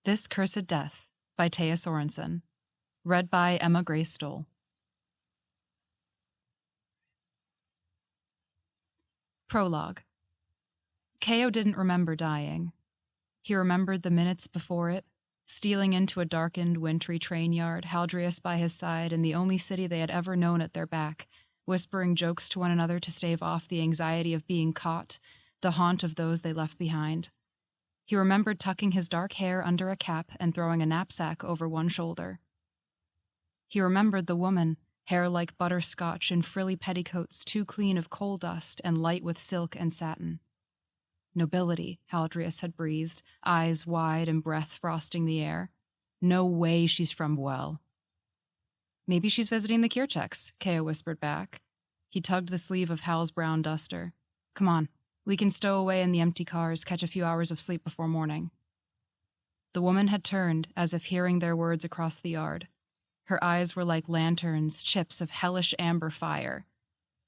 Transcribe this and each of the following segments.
This Cursed Death by Teya Sorenson. Read by Emma Grace Stoll. Prologue. Keo didn't remember dying. He remembered the minutes before it, stealing into a darkened, wintry train yard, Haldreus by his side in the only city they had ever known at their back, whispering jokes to one another to stave off the anxiety of being caught, the haunt of those they left behind. He remembered tucking his dark hair under a cap and throwing a knapsack over one shoulder. He remembered the woman, hair like butterscotch in frilly petticoats too clean of coal dust and light with silk and satin. Nobility, Haldreus had breathed, eyes wide and breath frosting the air. No way she's from Well. Maybe she's visiting the Kirchecks, Keo whispered back. He tugged the sleeve of Hal's brown duster. Come on. We can stow away in the empty cars, catch a few hours of sleep before morning. The woman had turned, as if hearing their words across the yard. Her eyes were like lanterns, chips of hellish amber fire.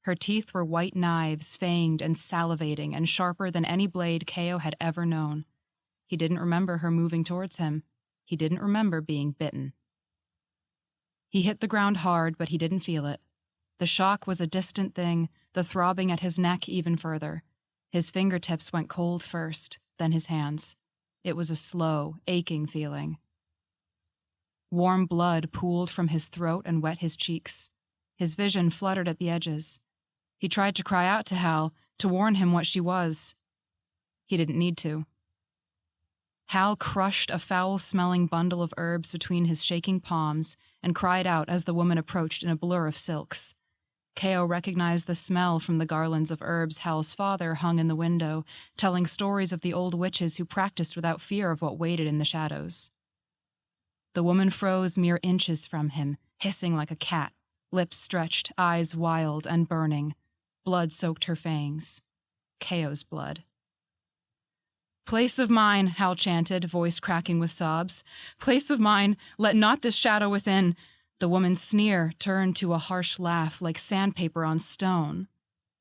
Her teeth were white knives, fanged and salivating, and sharper than any blade Keo had ever known. He didn't remember her moving towards him. He didn't remember being bitten. He hit the ground hard, but he didn't feel it. The shock was a distant thing, the throbbing at his neck even further. His fingertips went cold first, then his hands. It was a slow, aching feeling. Warm blood pooled from his throat and wet his cheeks. His vision fluttered at the edges. He tried to cry out to Hal, to warn him what she was. He didn't need to. Hal crushed a foul-smelling bundle of herbs between his shaking palms and cried out as the woman approached in a blur of silks. Keo recognized the smell from the garlands of herbs Hal's father hung in the window, telling stories of the old witches who practiced without fear of what waited in the shadows. The woman froze mere inches from him, hissing like a cat, lips stretched, eyes wild and burning. Blood soaked her fangs. Keo's blood. Place of mine, Hal chanted, voice cracking with sobs. Place of mine, let not this shadow within. The woman's sneer turned to a harsh laugh like sandpaper on stone.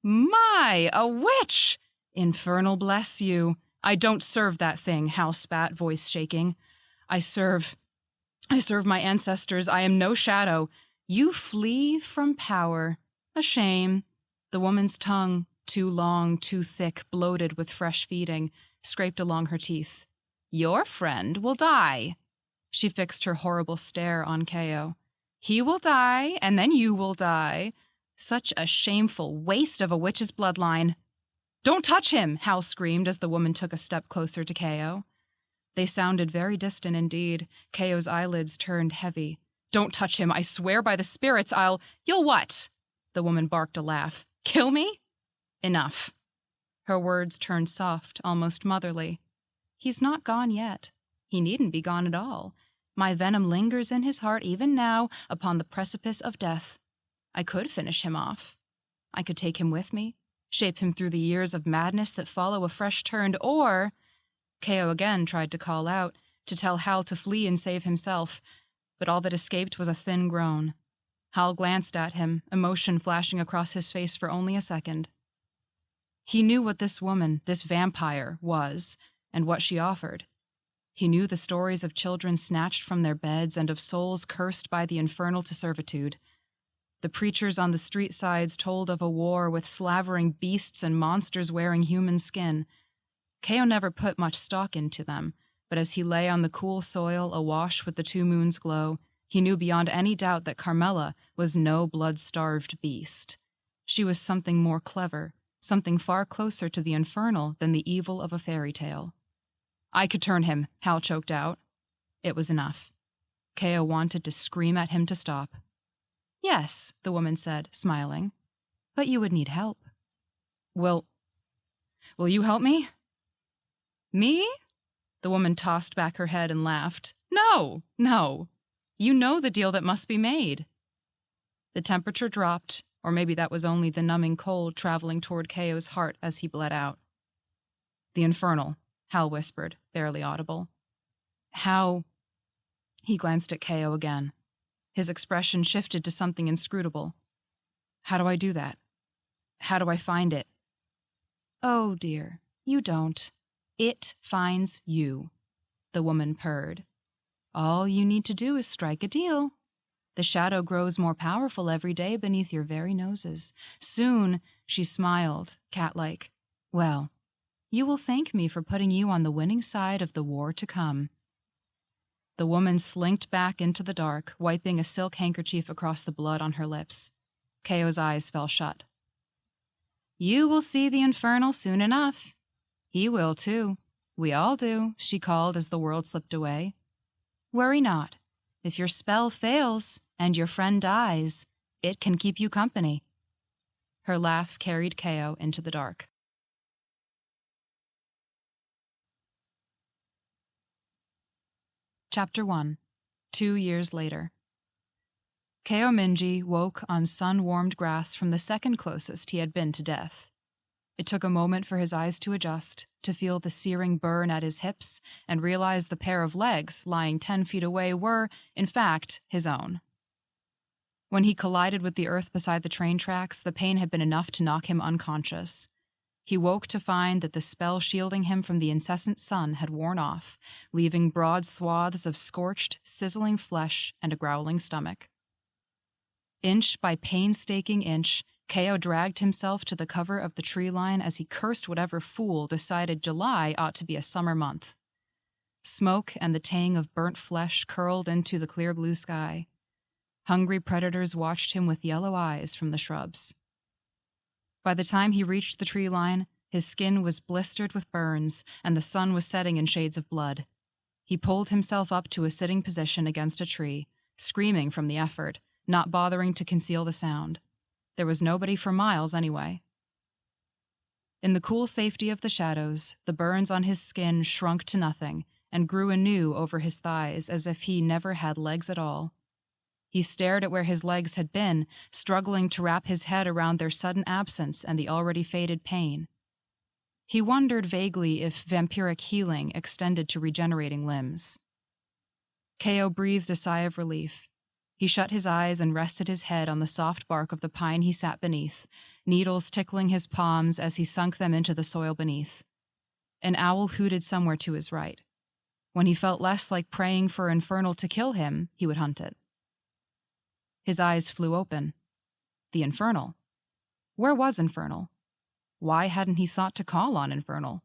My, a witch! Infernal bless you. I don't serve that thing, Hal spat, voice shaking. I serve my ancestors. I am no shadow. You flee from power. A shame. The woman's tongue, too long, too thick, bloated with fresh feeding, scraped along her teeth. Your friend will die. She fixed her horrible stare on Keo. He will die, and then you will die. Such a shameful waste of a witch's bloodline. Don't touch him, Hal screamed as the woman took a step closer to Keo. They sounded very distant indeed. Keo's eyelids turned heavy. Don't touch him, I swear by the spirits You'll what? The woman barked a laugh. Kill me? Enough. Her words turned soft, almost motherly. He's not gone yet. He needn't be gone at all. My venom lingers in his heart even now upon the precipice of death. I could finish him off. I could take him with me, shape him through the years of madness that follow a fresh turn, or... Keo again tried to call out, to tell Hal to flee and save himself, but all that escaped was a thin groan. Hal glanced at him, emotion flashing across his face for only a second. He knew what this woman, this vampire, was, and what she offered. He knew the stories of children snatched from their beds and of souls cursed by the infernal to servitude. The preachers on the street sides told of a war with slavering beasts and monsters wearing human skin. Keo never put much stock into them, but as he lay on the cool soil awash with the two moons' glow, he knew beyond any doubt that Carmela was no blood-starved beast. She was something more clever, something far closer to the infernal than the evil of a fairy tale. I could turn him, Hal choked out. It was enough. Keo wanted to scream at him to stop. Yes, the woman said, smiling, but you would need help. Will you help me? Me? The woman tossed back her head and laughed. No. You know the deal that must be made. The temperature dropped, or maybe that was only the numbing cold traveling toward Keo's heart as he bled out. The infernal, Hal whispered, barely audible. How? He glanced at Keo again. His expression shifted to something inscrutable. How do I do that? How do I find it? Oh, dear, you don't. It finds you, the woman purred. All you need to do is strike a deal. The shadow grows more powerful every day beneath your very noses. Soon, she smiled, cat-like. Well, you will thank me for putting you on the winning side of the war to come. The woman slinked back into the dark, wiping a silk handkerchief across the blood on her lips. Keo's eyes fell shut. You will see the infernal soon enough. He will, too. We all do, she called as the world slipped away. Worry not. If your spell fails and your friend dies, it can keep you company. Her laugh carried Keo into the dark. Chapter 1. 2 years later. Keo Minji woke on sun-warmed grass from the second closest he had been to death. It took a moment for his eyes to adjust, to feel the searing burn at his hips, and realize the pair of legs lying 10 feet away were, in fact, his own. When he collided with the earth beside the train tracks, the pain had been enough to knock him unconscious. He woke to find that the spell shielding him from the incessant sun had worn off, leaving broad swaths of scorched, sizzling flesh and a growling stomach. Inch by painstaking inch, Keo dragged himself to the cover of the tree line as he cursed whatever fool decided July ought to be a summer month. Smoke and the tang of burnt flesh curled into the clear blue sky. Hungry predators watched him with yellow eyes from the shrubs. By the time he reached the tree line, his skin was blistered with burns, and the sun was setting in shades of blood. He pulled himself up to a sitting position against a tree, screaming from the effort, not bothering to conceal the sound. There was nobody for miles anyway. In the cool safety of the shadows, the burns on his skin shrunk to nothing and grew anew over his thighs as if he never had legs at all. He stared at where his legs had been, struggling to wrap his head around their sudden absence and the already faded pain. He wondered vaguely if vampiric healing extended to regenerating limbs. Keo breathed a sigh of relief. He shut his eyes and rested his head on the soft bark of the pine he sat beneath, needles tickling his palms as he sunk them into the soil beneath. An owl hooted somewhere to his right. When he felt less like praying for Infernal to kill him, he would hunt it. His eyes flew open. The Infernal. Where was Infernal? Why hadn't he thought to call on Infernal?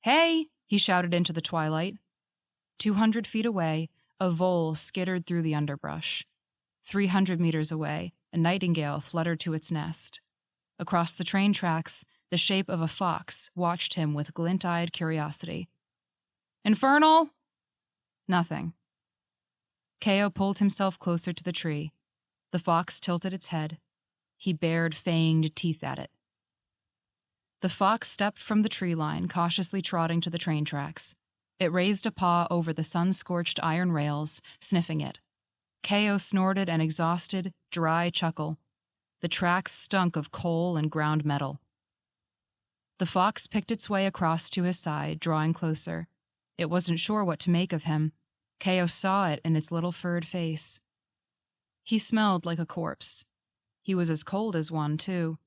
Hey! He shouted into the twilight. 200 feet away, a vole skittered through the underbrush. 300 meters away, a nightingale fluttered to its nest. Across the train tracks, the shape of a fox watched him with glint-eyed curiosity. Infernal! Nothing. Keo pulled himself closer to the tree. The fox tilted its head. He bared fanged teeth at it. The fox stepped from the tree line, cautiously trotting to the train tracks. It raised a paw over the sun-scorched iron rails, sniffing it. Keo snorted an exhausted, dry chuckle. The tracks stunk of coal and ground metal. The fox picked its way across to his side, drawing closer. It wasn't sure what to make of him. Keo saw it in its little furred face. He smelled like a corpse. He was as cold as one, too.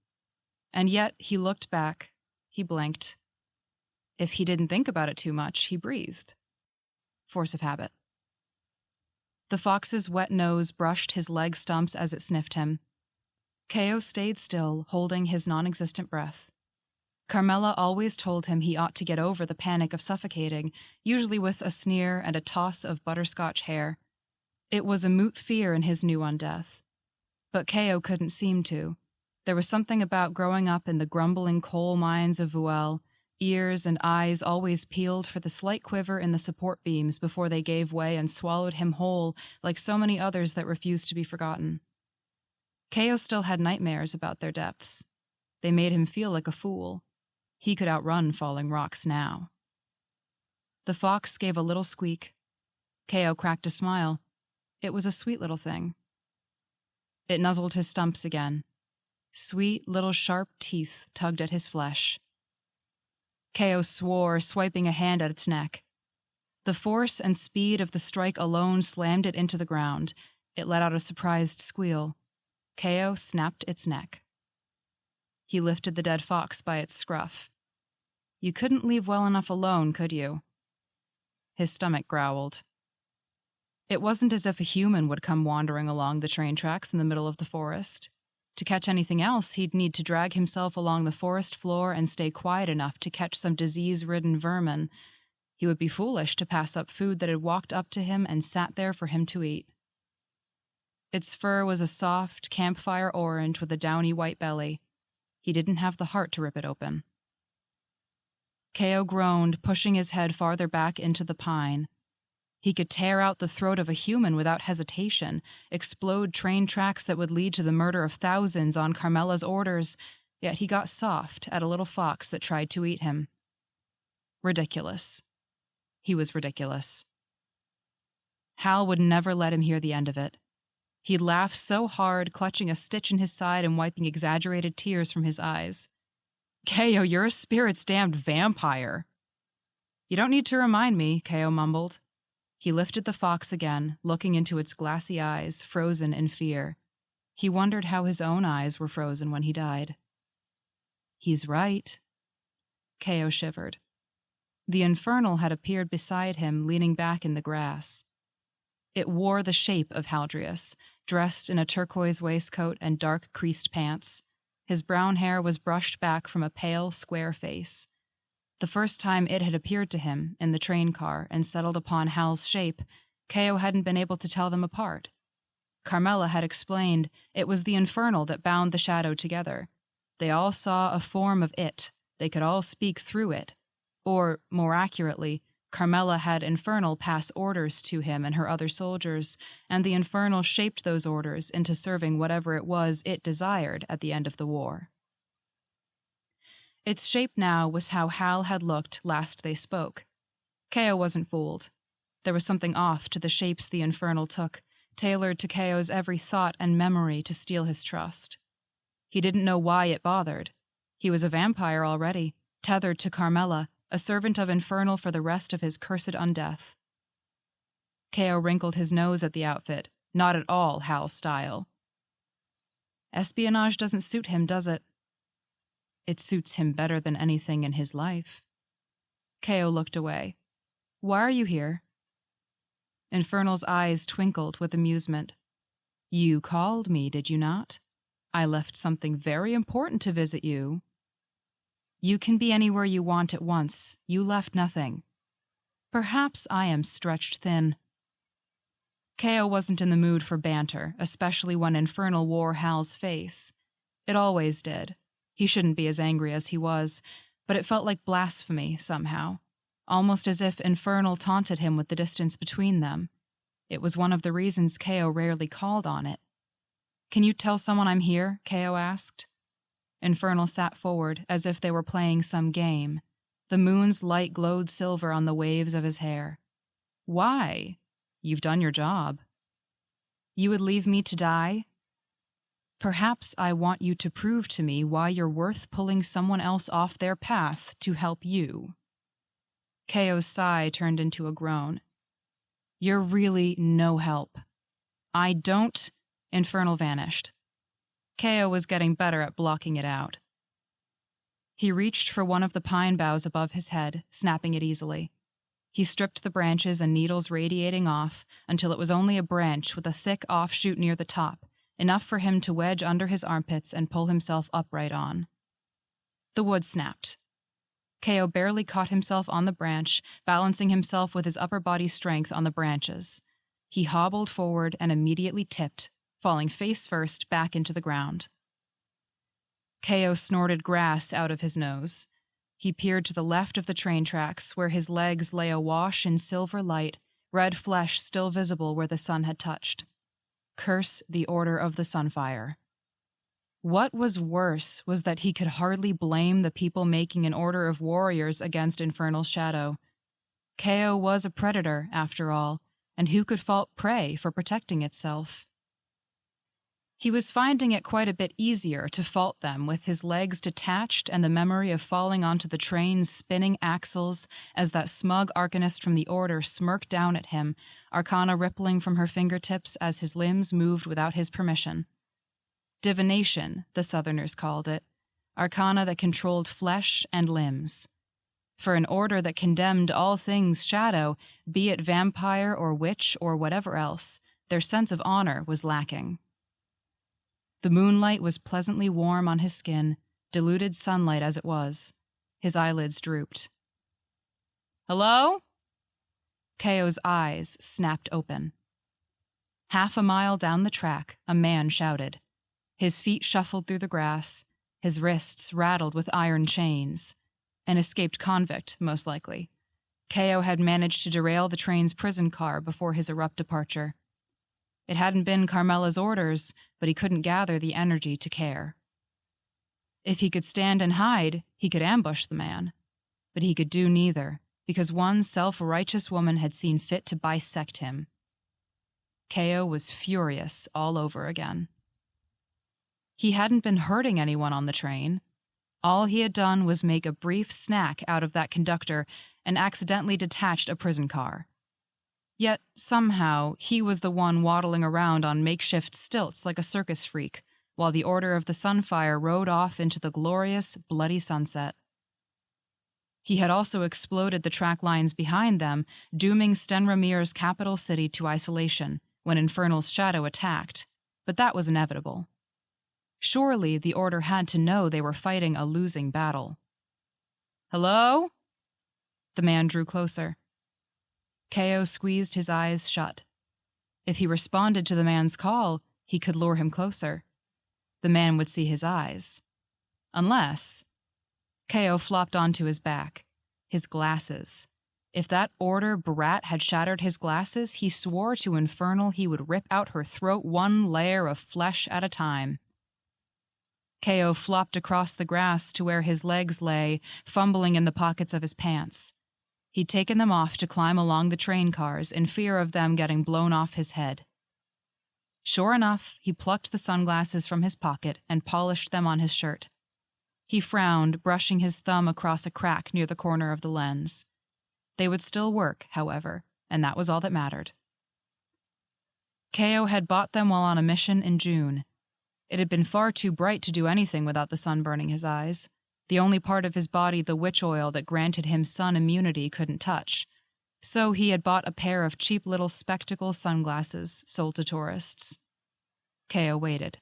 And yet he looked back. He blinked. If he didn't think about it too much, he breathed. Force of habit. The fox's wet nose brushed his leg stumps as it sniffed him. Keo stayed still, holding his non-existent breath. Carmela always told him he ought to get over the panic of suffocating, usually with a sneer and a toss of butterscotch hair. It was a moot fear in his new undeath. But Keo couldn't seem to. There was something about growing up in the grumbling coal mines of Vuel, ears and eyes always peeled for the slight quiver in the support beams before they gave way and swallowed him whole, like so many others that refused to be forgotten. Keo still had nightmares about their depths. They made him feel like a fool. He could outrun falling rocks now. The fox gave a little squeak. Keo cracked a smile. It was a sweet little thing. It nuzzled his stumps again. Sweet little sharp teeth tugged at his flesh. Keo swore, swiping a hand at its neck. The force and speed of the strike alone slammed it into the ground. It let out a surprised squeal. Keo snapped its neck. He lifted the dead fox by its scruff. You couldn't leave well enough alone, could you? His stomach growled. It wasn't as if a human would come wandering along the train tracks in the middle of the forest. To catch anything else, he'd need to drag himself along the forest floor and stay quiet enough to catch some disease-ridden vermin. He would be foolish to pass up food that had walked up to him and sat there for him to eat. Its fur was a soft, campfire orange with a downy white belly. He didn't have the heart to rip it open. Keo groaned, pushing his head farther back into the pine. He could tear out the throat of a human without hesitation, explode train tracks that would lead to the murder of thousands on Carmela's orders, yet he got soft at a little fox that tried to eat him. Ridiculous. He was ridiculous. Hal would never let him hear the end of it. He'd laugh so hard, clutching a stitch in his side and wiping exaggerated tears from his eyes. Keo, you're a spirit's damned vampire. You don't need to remind me, Keo mumbled. He lifted the fox again, looking into its glassy eyes, frozen in fear. He wondered how his own eyes were frozen when he died. He's right. Keo shivered. The infernal had appeared beside him, leaning back in the grass. It wore the shape of Haldreus, dressed in a turquoise waistcoat and dark creased pants. His brown hair was brushed back from a pale, square face. The first time it had appeared to him, in the train car, and settled upon Hal's shape, Keo hadn't been able to tell them apart. Carmela had explained it was the infernal that bound the shadow together. They all saw a form of it. They could all speak through it. Or, more accurately, Carmela had infernal pass orders to him and her other soldiers, and the infernal shaped those orders into serving whatever it was it desired at the end of the war. Its shape now was how Hal had looked last they spoke. Keo wasn't fooled. There was something off to the shapes the infernal took, tailored to Keo's every thought and memory to steal his trust. He didn't know why it bothered. He was a vampire already, tethered to Carmela, a servant of infernal for the rest of his cursed undeath. Keo wrinkled his nose at the outfit, not at all Hal's style. Espionage doesn't suit him, does it? It suits him better than anything in his life. Keo looked away. Why are you here? Infernal's eyes twinkled with amusement. You called me, did you not? I left something very important to visit you. You can be anywhere you want at once. You left nothing. Perhaps I am stretched thin. Keo wasn't in the mood for banter, especially when Infernal wore Hal's face. It always did. He shouldn't be as angry as he was, but it felt like blasphemy somehow, almost as if Infernal taunted him with the distance between them. It was one of the reasons Keo rarely called on it. Can you tell someone I'm here? Keo asked. Infernal sat forward as if they were playing some game. The moon's light glowed silver on the waves of his hair. Why? You've done your job. You would leave me to die? Perhaps I want you to prove to me why you're worth pulling someone else off their path to help you. Keo's sigh turned into a groan. You're really no help. I don't... Infernal vanished. Keo was getting better at blocking it out. He reached for one of the pine boughs above his head, snapping it easily. He stripped the branches and needles radiating off until it was only a branch with a thick offshoot near the top, enough for him to wedge under his armpits and pull himself upright on. The wood snapped. Keo barely caught himself on the branch, balancing himself with his upper body strength on the branches. He hobbled forward and immediately tipped, falling face first back into the ground. Keo snorted grass out of his nose. He peered to the left of the train tracks, where his legs lay awash in silver light, red flesh still visible where the sun had touched. Curse the Order of the Sunfire. What was worse was that he could hardly blame the people making an order of warriors against Infernal's shadow. Keo was a predator, after all, and who could fault prey for protecting itself? He was finding it quite a bit easier to fault them with his legs detached and the memory of falling onto the train's spinning axles as that smug arcanist from the Order smirked down at him, arcana rippling from her fingertips as his limbs moved without his permission. Divination, the Southerners called it, arcana that controlled flesh and limbs. For an order that condemned all things shadow, be it vampire or witch or whatever else, their sense of honor was lacking. The moonlight was pleasantly warm on his skin, diluted sunlight as it was. His eyelids drooped. "Hello?" Keo's eyes snapped open. Half a mile down the track, a man shouted. His feet shuffled through the grass, his wrists rattled with iron chains. An escaped convict, most likely. Keo had managed to derail the train's prison car before his abrupt departure. It hadn't been Carmela's orders, but he couldn't gather the energy to care. If he could stand and hide, he could ambush the man. But he could do neither, because one self-righteous woman had seen fit to bisect him. Keo was furious all over again. He hadn't been hurting anyone on the train. All he had done was make a brief snack out of that conductor and accidentally detached a prison car. Yet, somehow, he was the one waddling around on makeshift stilts like a circus freak, while the Order of the Sunfire rode off into the glorious, bloody sunset. He had also exploded the track lines behind them, dooming Stenramir's capital city to isolation when Infernal's shadow attacked, but that was inevitable. Surely the Order had to know they were fighting a losing battle. "Hello?" The man drew closer. Keo squeezed his eyes shut. If he responded to the man's call, he could lure him closer. The man would see his eyes. Unless... Keo flopped onto his back. His glasses. If that Order brat had shattered his glasses, he swore to Infernal he would rip out her throat one layer of flesh at a time. Keo flopped across the grass to where his legs lay, fumbling in the pockets of his pants. He'd taken them off to climb along the train cars in fear of them getting blown off his head. Sure enough, he plucked the sunglasses from his pocket and polished them on his shirt. He frowned, brushing his thumb across a crack near the corner of the lens. They would still work, however, and that was all that mattered. Keo had bought them while on a mission in June. It had been far too bright to do anything without the sun burning his eyes. The only part of his body the witch oil that granted him sun immunity couldn't touch. So he had bought a pair of cheap little spectacle sunglasses sold to tourists. Keo waited.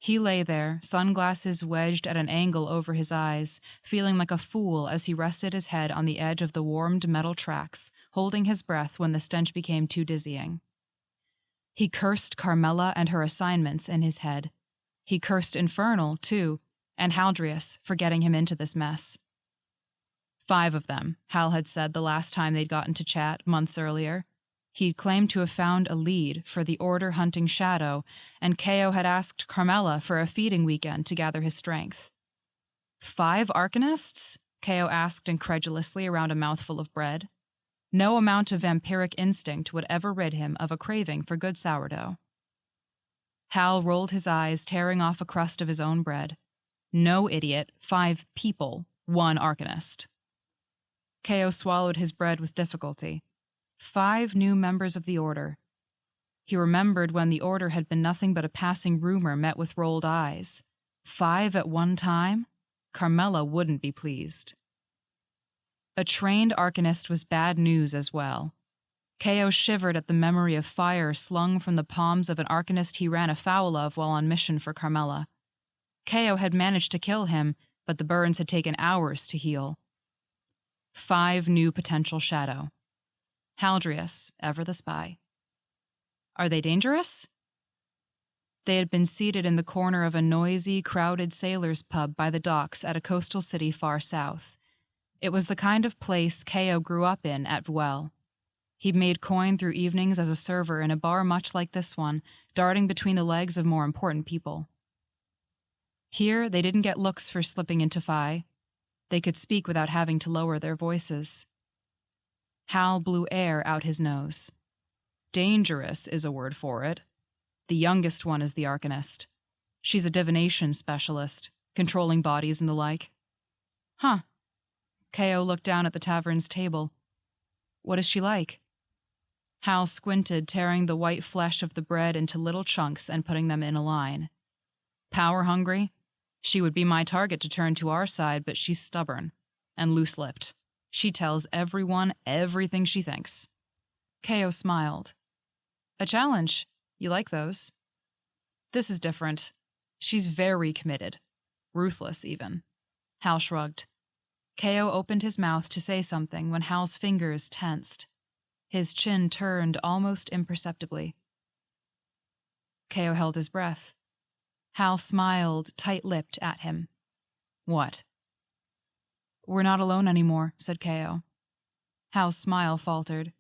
He lay there, sunglasses wedged at an angle over his eyes, feeling like a fool as he rested his head on the edge of the warmed metal tracks, holding his breath when the stench became too dizzying. He cursed Carmela and her assignments in his head. He cursed Infernal, too, and Haldreus for getting him into this mess. 5 of them, Hal had said the last time they'd gotten to chat months earlier. He'd claimed to have found a lead for the Order hunting Shadow, and Keo had asked Carmela for a feeding weekend to gather his strength. 5 Arcanists? Keo asked incredulously around a mouthful of bread. No amount of vampiric instinct would ever rid him of a craving for good sourdough. Hal rolled his eyes, tearing off a crust of his own bread. No idiot, 5 people, 1 Arcanist. Keo swallowed his bread with difficulty. 5 new members of the Order. He remembered when the Order had been nothing but a passing rumor met with rolled eyes. 5 at one time? Carmela wouldn't be pleased. A trained Arcanist was bad news as well. Keo shivered at the memory of fire slung from the palms of an Arcanist he ran afoul of while on mission for Carmela. Keo had managed to kill him, but the burns had taken hours to heal. 5 new potential shadow. Haldreus, ever the spy. Are they dangerous? They had been seated in the corner of a noisy, crowded sailors' pub by the docks at a coastal city far south. It was the kind of place Keo grew up in at Vuel. He'd made coin through evenings as a server in a bar much like this one, darting between the legs of more important people. Here, they didn't get looks for slipping into Phi. They could speak without having to lower their voices. Hal blew air out his nose. Dangerous is a word for it. The youngest one is the Arcanist. She's a divination specialist, controlling bodies and the like. Huh. Keo looked down at the tavern's table. What is she like? Hal squinted, tearing the white flesh of the bread into little chunks and putting them in a line. Power hungry? She would be my target to turn to our side, but she's stubborn. and loose-lipped. She tells everyone everything she thinks. Ko smiled. A challenge. You like those? This is different. She's very committed. Ruthless, even. Hal shrugged. Ko opened his mouth to say something when Hal's fingers tensed. His chin turned almost imperceptibly. Ko held his breath. Hal smiled, tight-lipped at him. What? We're not alone anymore, said Ko. Hal's smile faltered.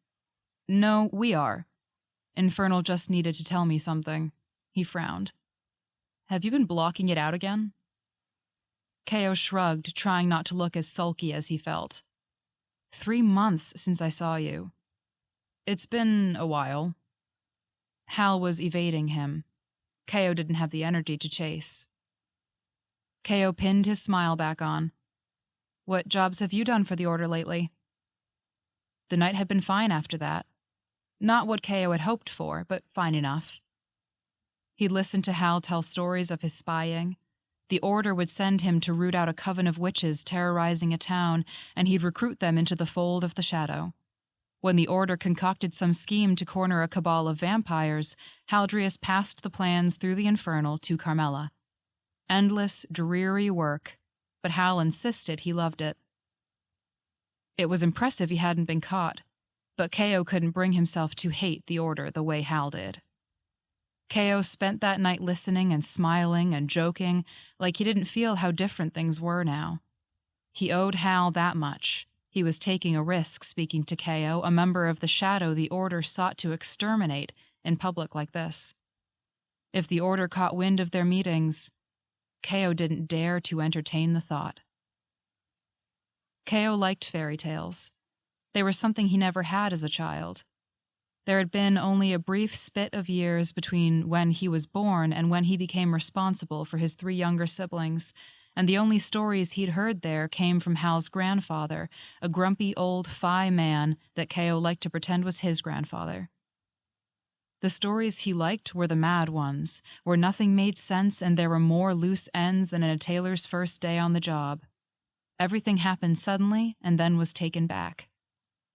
No, we are. Infernal just needed to tell me something. He frowned. Have you been blocking it out again? Ko shrugged, trying not to look as sulky as he felt. 3 months since I saw you. It's been a while. Hal was evading him. Ko didn't have the energy to chase. Ko pinned his smile back on. What jobs have you done for the Order lately? The night had been fine after that. Not what Ko had hoped for, but fine enough. He'd listened to Hal tell stories of his spying. The Order would send him to root out a coven of witches terrorizing a town, and he'd recruit them into the fold of the Shadow. When the Order concocted some scheme to corner a cabal of vampires, Haldreus passed the plans through the Infernal to Carmela. Endless, dreary work, but Hal insisted he loved it. It was impressive he hadn't been caught, but Ko couldn't bring himself to hate the Order the way Hal did. Ko spent that night listening and smiling and joking like he didn't feel how different things were now. He owed Hal that much. He was taking a risk speaking to Ko, a member of the Shadow the Order sought to exterminate in public like this. If the Order caught wind of their meetings, Ko didn't dare to entertain the thought. Ko liked fairy tales. They were something he never had as a child. There had been only a brief spit of years between when he was born and when he became responsible for his 3 younger siblings, and the only stories he'd heard there came from Hal's grandfather, a grumpy old Phi man that Ko liked to pretend was his grandfather. The stories he liked were the mad ones, where nothing made sense and there were more loose ends than in a tailor's first day on the job. Everything happened suddenly and then was taken back.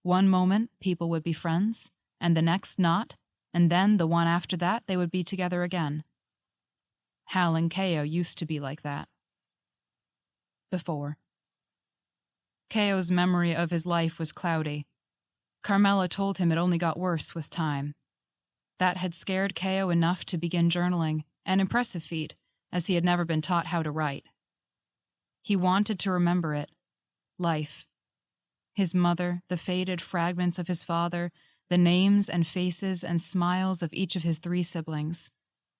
One moment, people would be friends, and the next not, and then the one after that they would be together again. Hal and Ko used to be like that. Before. Ko's memory of his life was cloudy. Carmela told him it only got worse with time. That had scared Ko enough to begin journaling, an impressive feat, as he had never been taught how to write. He wanted to remember it. Life. His mother, the faded fragments of his father, the names and faces and smiles of each of his 3 siblings.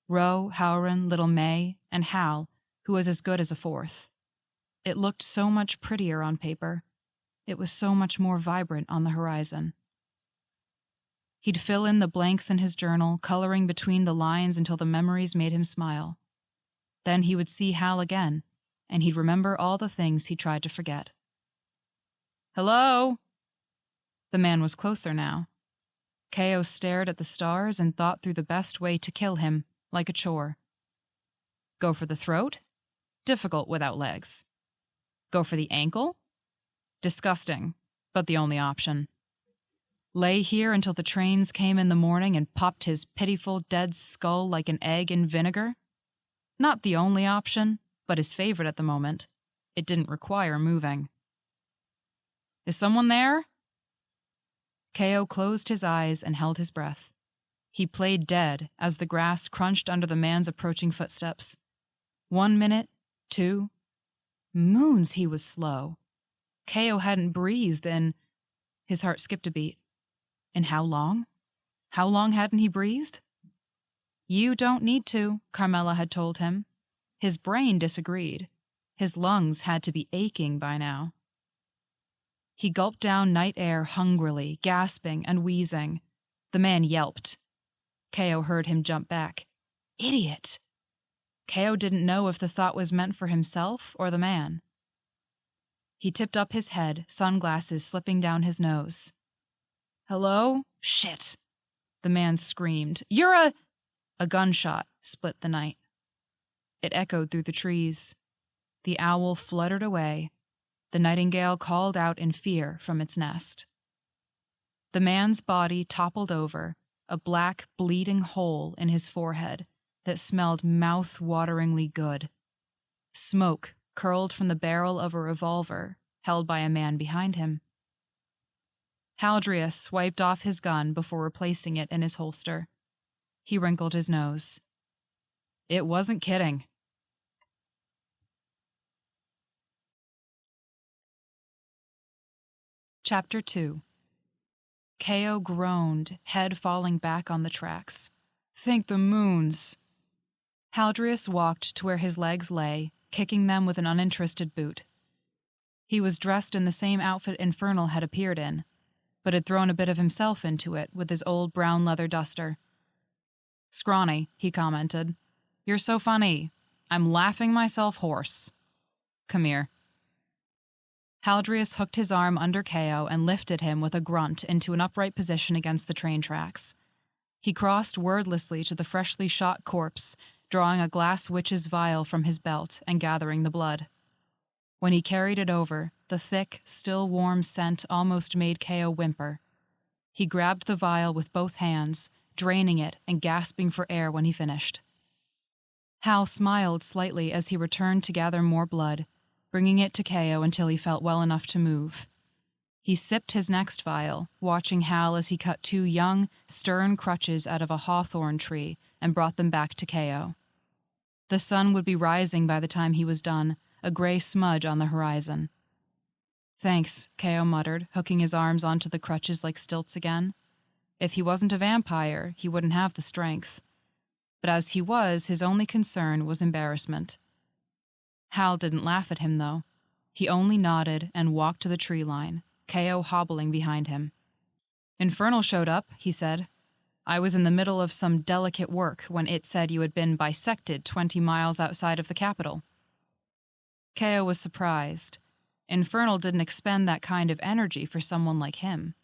Ro, Howren, little May, and Hal, who was as good as a 4th. It looked so much prettier on paper. It was so much more vibrant on the horizon. He'd fill in the blanks in his journal, coloring between the lines until the memories made him smile. Then he would see Hal again, and he'd remember all the things he tried to forget. Hello? The man was closer now. Ko stared at the stars and thought through the best way to kill him, like a chore. Go for the throat? Difficult without legs. Go for the ankle? Disgusting, but the only option. Lay here until the trains came in the morning and popped his pitiful dead skull like an egg in vinegar? Not the only option, but his favorite at the moment. It didn't require moving. Is someone there? Ko closed his eyes and held his breath. He played dead as the grass crunched under the man's approaching footsteps. 1 minute, 2. Moons he was slow. Ko hadn't breathed in... His heart skipped a beat. In how long? How long hadn't he breathed? You don't need to, Carmela had told him. His brain disagreed. His lungs had to be aching by now. He gulped down night air hungrily, gasping and wheezing. The man yelped. Ko heard him jump back. Idiot! Ko didn't know if the thought was meant for himself or the man. He tipped up his head, sunglasses slipping down his nose. Hello? Shit! The man screamed. You're a... A gunshot split the night. It echoed through the trees. The owl fluttered away. The nightingale called out in fear from its nest. The man's body toppled over, a black, bleeding hole in his forehead that smelled mouth-wateringly good. Smoke curled from the barrel of a revolver held by a man behind him. Haldreus swiped off his gun before replacing it in his holster. He wrinkled his nose. It wasn't kidding. Chapter 2. Ko groaned, head falling back on the tracks. Thank the moons. Haldreus walked to where his legs lay, kicking them with an uninterested boot. He was dressed in the same outfit Infernal had appeared in, but had thrown a bit of himself into it with his old brown leather duster. Scrawny, he commented. You're so funny. I'm laughing myself hoarse. Come here. Haldreus hooked his arm under Ko and lifted him with a grunt into an upright position against the train tracks. He crossed wordlessly to the freshly shot corpse, drawing a glass witch's vial from his belt and gathering the blood. When he carried it over, the thick, still warm scent almost made Ko whimper. He grabbed the vial with both hands, draining it and gasping for air when he finished. Hal smiled slightly as he returned to gather more blood, bringing it to Ko until he felt well enough to move. He sipped his next vial, watching Hal as he cut 2 young, stern crutches out of a hawthorn tree and brought them back to Ko. The sun would be rising by the time he was done, a gray smudge on the horizon. Thanks, Ko muttered, hooking his arms onto the crutches like stilts again. If he wasn't a vampire, he wouldn't have the strength. But as he was, his only concern was embarrassment. Hal didn't laugh at him, though. He only nodded and walked to the tree line, Ko hobbling behind him. Infernal showed up, he said. I was in the middle of some delicate work when it said you had been bisected 20 miles outside of the capital. Ko was surprised. Infernal didn't expend that kind of energy for someone like him.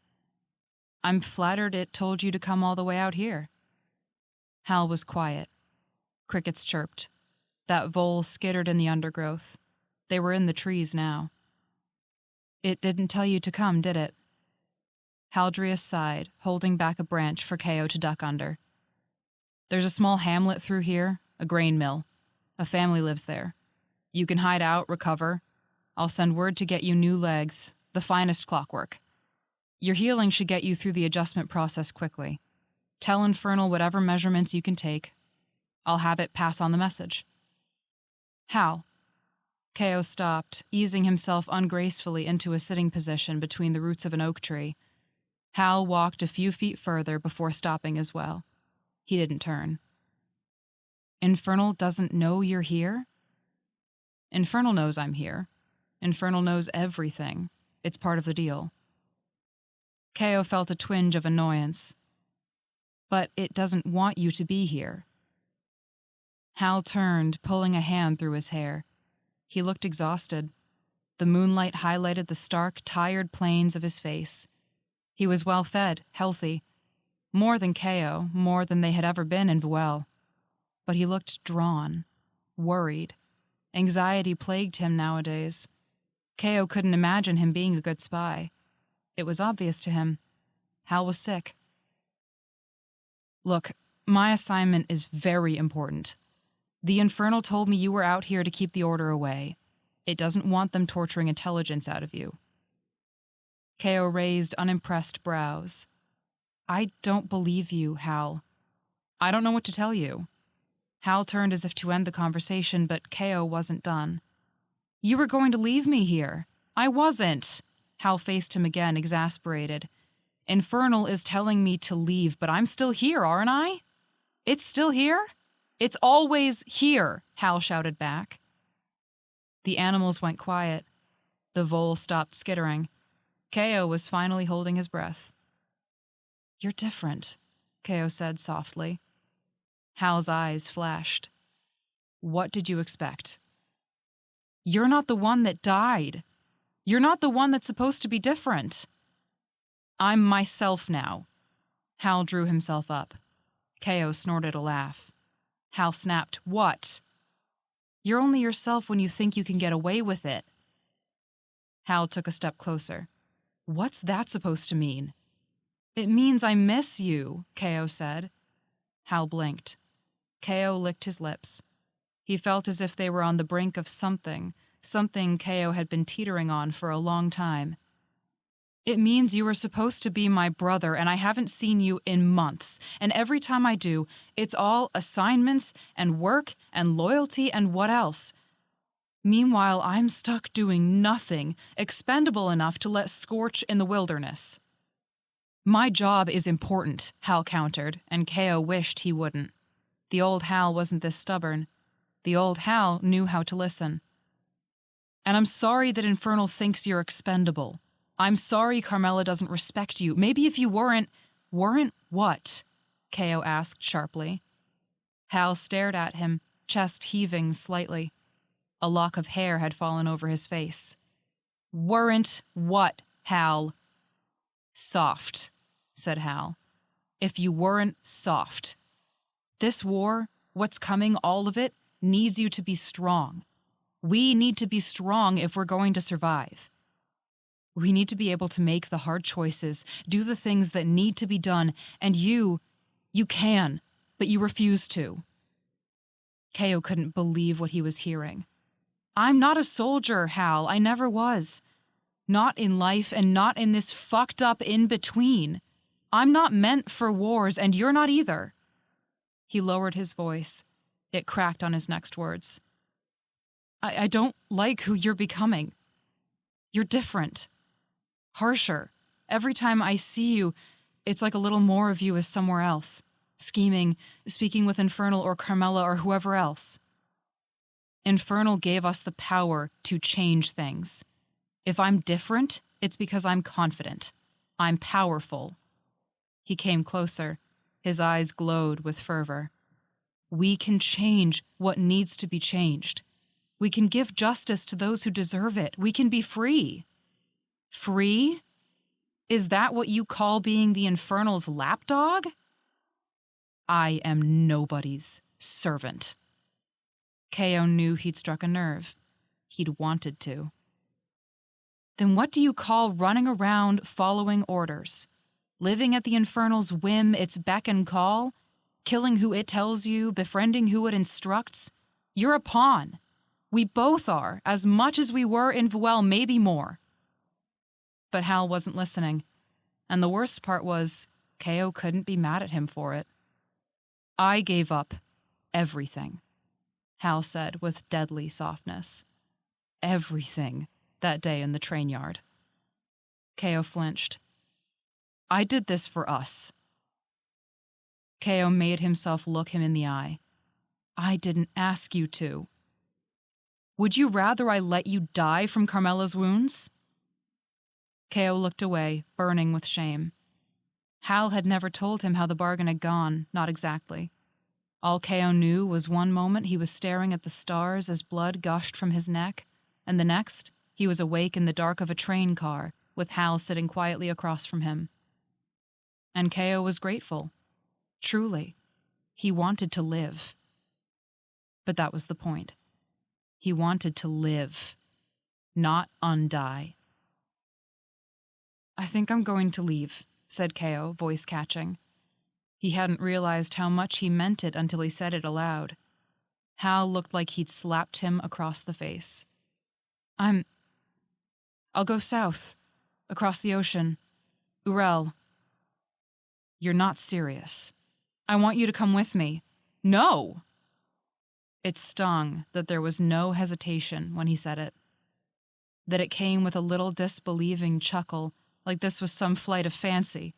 I'm flattered it told you to come all the way out here. Hal was quiet. Crickets chirped. That vole skittered in the undergrowth. They were in the trees now. It didn't tell you to come, did it? Haldreus sighed, holding back a branch for Ko to duck under. There's a small hamlet through here, a grain mill. A family lives there. You can hide out, recover. I'll send word to get you new legs, the finest clockwork. Your healing should get you through the adjustment process quickly. Tell Infernal whatever measurements you can take. I'll have it pass on the message. How? Ko stopped, easing himself ungracefully into a sitting position between the roots of an oak tree. Hal walked a few feet further before stopping as well. He didn't turn. Infernal doesn't know you're here? Infernal knows I'm here. Infernal knows everything. It's part of the deal. Ko felt a twinge of annoyance. But it doesn't want you to be here. Hal turned, pulling a hand through his hair. He looked exhausted. The moonlight highlighted the stark, tired planes of his face. He was well-fed, healthy. More than Ko, more than they had ever been in Vuel. But he looked drawn, worried. Anxiety plagued him nowadays. Ko couldn't imagine him being a good spy. It was obvious to him. Hal was sick. Look, my assignment is very important. The Infernal told me you were out here to keep the Order away. It doesn't want them torturing intelligence out of you. Ko raised unimpressed brows. I don't believe you, Hal. I don't know what to tell you. Hal turned as if to end the conversation, but Ko wasn't done. You were going to leave me here. I wasn't. Hal faced him again, exasperated. Infernal is telling me to leave, but I'm still here, aren't I? It's still here? It's always here, Hal shouted back. The animals went quiet. The vole stopped skittering. Ko was finally holding his breath. You're different, Ko said softly. Hal's eyes flashed. What did you expect? You're not the one that died. You're not the one that's supposed to be different. I'm myself now. Hal drew himself up. Ko snorted a laugh. Hal snapped, What? You're only yourself when you think you can get away with it. Hal took a step closer. What's that supposed to mean? It means I miss you, Ko said. Hal blinked. Ko licked his lips. He felt as if they were on the brink of something Ko had been teetering on for a long time. It means you were supposed to be my brother, and I haven't seen you in months, and every time I do, it's all assignments and work and loyalty and what else? Meanwhile, I'm stuck doing nothing, expendable enough to let scorch in the wilderness. My job is important, Hal countered, and Ko wished he wouldn't. The old Hal wasn't this stubborn. The old Hal knew how to listen. And I'm sorry that Infernal thinks you're expendable. I'm sorry Carmela doesn't respect you. Maybe if you weren't what? Ko asked sharply. Hal stared at him, chest heaving slightly. A lock of hair had fallen over his face. Weren't what, Hal? Soft, said Hal. If you weren't soft. This war, what's coming, all of it, needs you to be strong. We need to be strong if we're going to survive. We need to be able to make the hard choices, do the things that need to be done, and you can, but you refuse to. Ko couldn't believe what he was hearing. I'm not a soldier, Hal. I never was. Not in life and not in this fucked up in-between. I'm not meant for wars, and you're not either. He lowered his voice. It cracked on his next words. I don't like who you're becoming. You're different. Harsher. Every time I see you, it's like a little more of you is somewhere else. Scheming, speaking with Infernal or Carmela or whoever else. Infernal gave us the power to change things. If I'm different, it's because I'm confident. I'm powerful. He came closer. His eyes glowed with fervor. We can change what needs to be changed. We can give justice to those who deserve it. We can be free. Free? Is that what you call being the Infernal's lapdog? I am nobody's servant. Ko knew he'd struck a nerve. He'd wanted to. Then what do you call running around following orders? Living at the Infernal's whim, its beck and call? Killing who it tells you, befriending who it instructs? You're a pawn. We both are, as much as we were in Vuel, maybe more. But Hal wasn't listening, and the worst part was, Ko couldn't be mad at him for it. I gave up everything, Hal said with deadly softness. Everything that day in the train yard. Ko flinched. I did this for us. Ko made himself look him in the eye. I didn't ask you to. Would you rather I let you die from Carmela's wounds? Ko looked away, burning with shame. Hal had never told him how the bargain had gone, not exactly. All Ko knew was one moment he was staring at the stars as blood gushed from his neck, and the next, he was awake in the dark of a train car, with Hal sitting quietly across from him. And Ko was grateful. Truly. He wanted to live. But that was the point. He wanted to live, not undie. I think I'm going to leave, said Ko, voice catching. He hadn't realized how much he meant it until he said it aloud. Hal looked like he'd slapped him across the face. I'll go south, across the ocean. Urel. You're not serious. I want you to come with me. No! It stung that there was no hesitation when he said it. That it came with a little disbelieving chuckle, like this was some flight of fancy.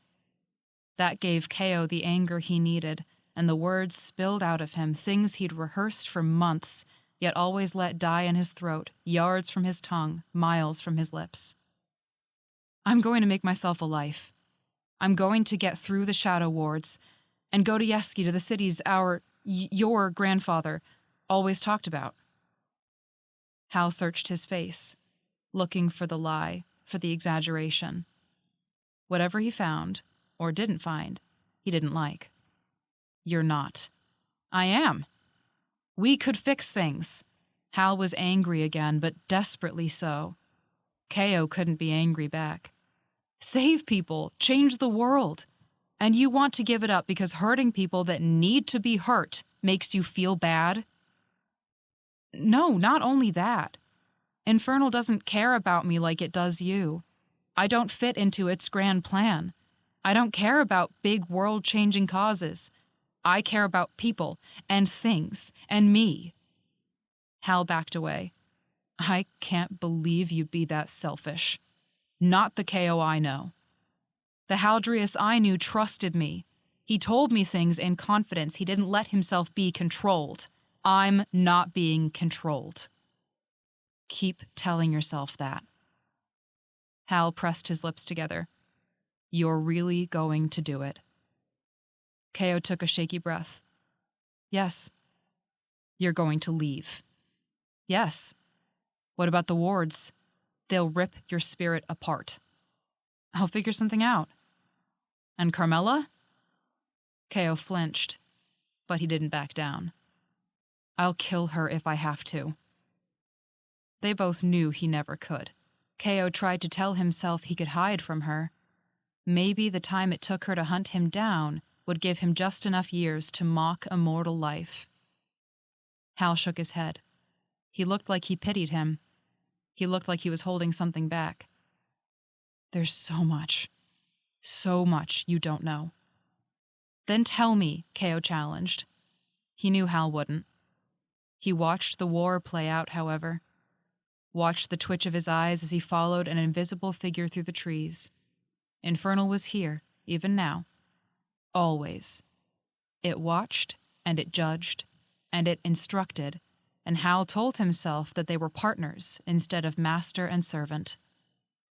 That gave Ko the anger he needed, and the words spilled out of him, things he'd rehearsed for months, yet always let die in his throat, yards from his tongue, miles from his lips. I'm going to make myself a life. I'm going to get through the shadow wards, and go to Yeski, to the cities your grandfather always talked about. Hal searched his face, looking for the lie, for the exaggeration. Whatever he found, or didn't find, he didn't like. You're not. I am. We could fix things. Hal was angry again, but desperately so. Ko couldn't be angry back. Save people, change the world. And you want to give it up because hurting people that need to be hurt makes you feel bad? No, not only that. Infernal doesn't care about me like it does you. I don't fit into its grand plan. I don't care about big world-changing causes. I care about people and things and me. Hal backed away. I can't believe you'd be that selfish. Not the Ko I know. The Haldreus I knew trusted me. He told me things in confidence. He didn't let himself be controlled. I'm not being controlled. Keep telling yourself that. Hal pressed his lips together. You're really going to do it. Ko took a shaky breath. Yes. You're going to leave. Yes. What about the wards? They'll rip your spirit apart. I'll figure something out. And Carmela? Ko flinched, but he didn't back down. I'll kill her if I have to. They both knew he never could. Ko tried to tell himself he could hide from her. Maybe the time it took her to hunt him down would give him just enough years to mock a mortal life. Hal shook his head. He looked like he pitied him. He looked like he was holding something back. There's so much you don't know. Then tell me, Ko challenged. He knew Hal wouldn't. He watched the war play out, however. Watched the twitch of his eyes as he followed an invisible figure through the trees. Infernal was here, even now. Always. It watched, and it judged, and it instructed, and Hal told himself that they were partners instead of master and servant.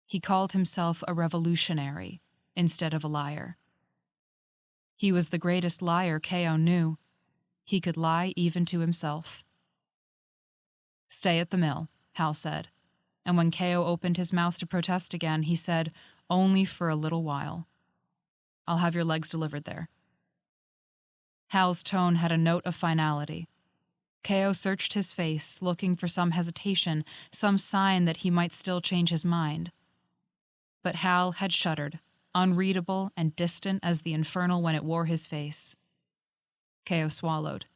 He called himself a revolutionary instead of a liar. He was the greatest liar Ko knew. He could lie even to himself. Stay at the mill, Hal said, and when Ko opened his mouth to protest again, he said, only for a little while. I'll have your legs delivered there. Hal's tone had a note of finality. Ko searched his face, looking for some hesitation, some sign that he might still change his mind. But Hal had shuddered, unreadable and distant as the infernal when it wore his face. Ko swallowed.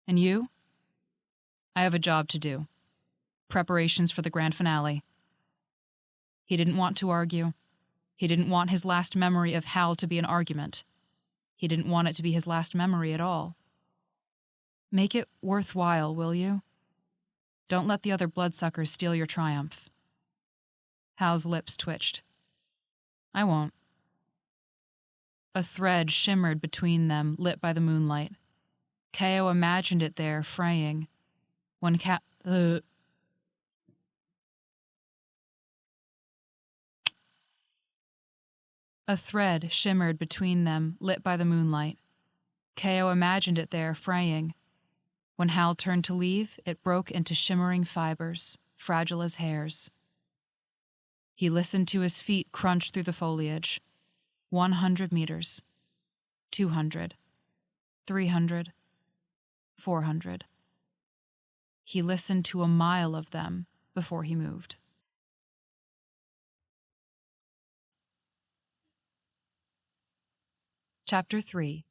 And you? I have a job to do. Preparations for the grand finale. He didn't want to argue. He didn't want his last memory of Hal to be an argument. He didn't want it to be his last memory at all. Make it worthwhile, will you? Don't let the other bloodsuckers steal your triumph. Hal's lips twitched. I won't. A thread shimmered between them, lit by the moonlight. Ko imagined it there, fraying. When A thread shimmered between them, lit by the moonlight. Ko imagined it there, fraying. When Hal turned to leave, it broke into shimmering fibers, fragile as hairs. He listened to his feet crunch through the foliage. 100 meters. 200. 300. 400. He listened to a mile of them before he moved. Chapter 3.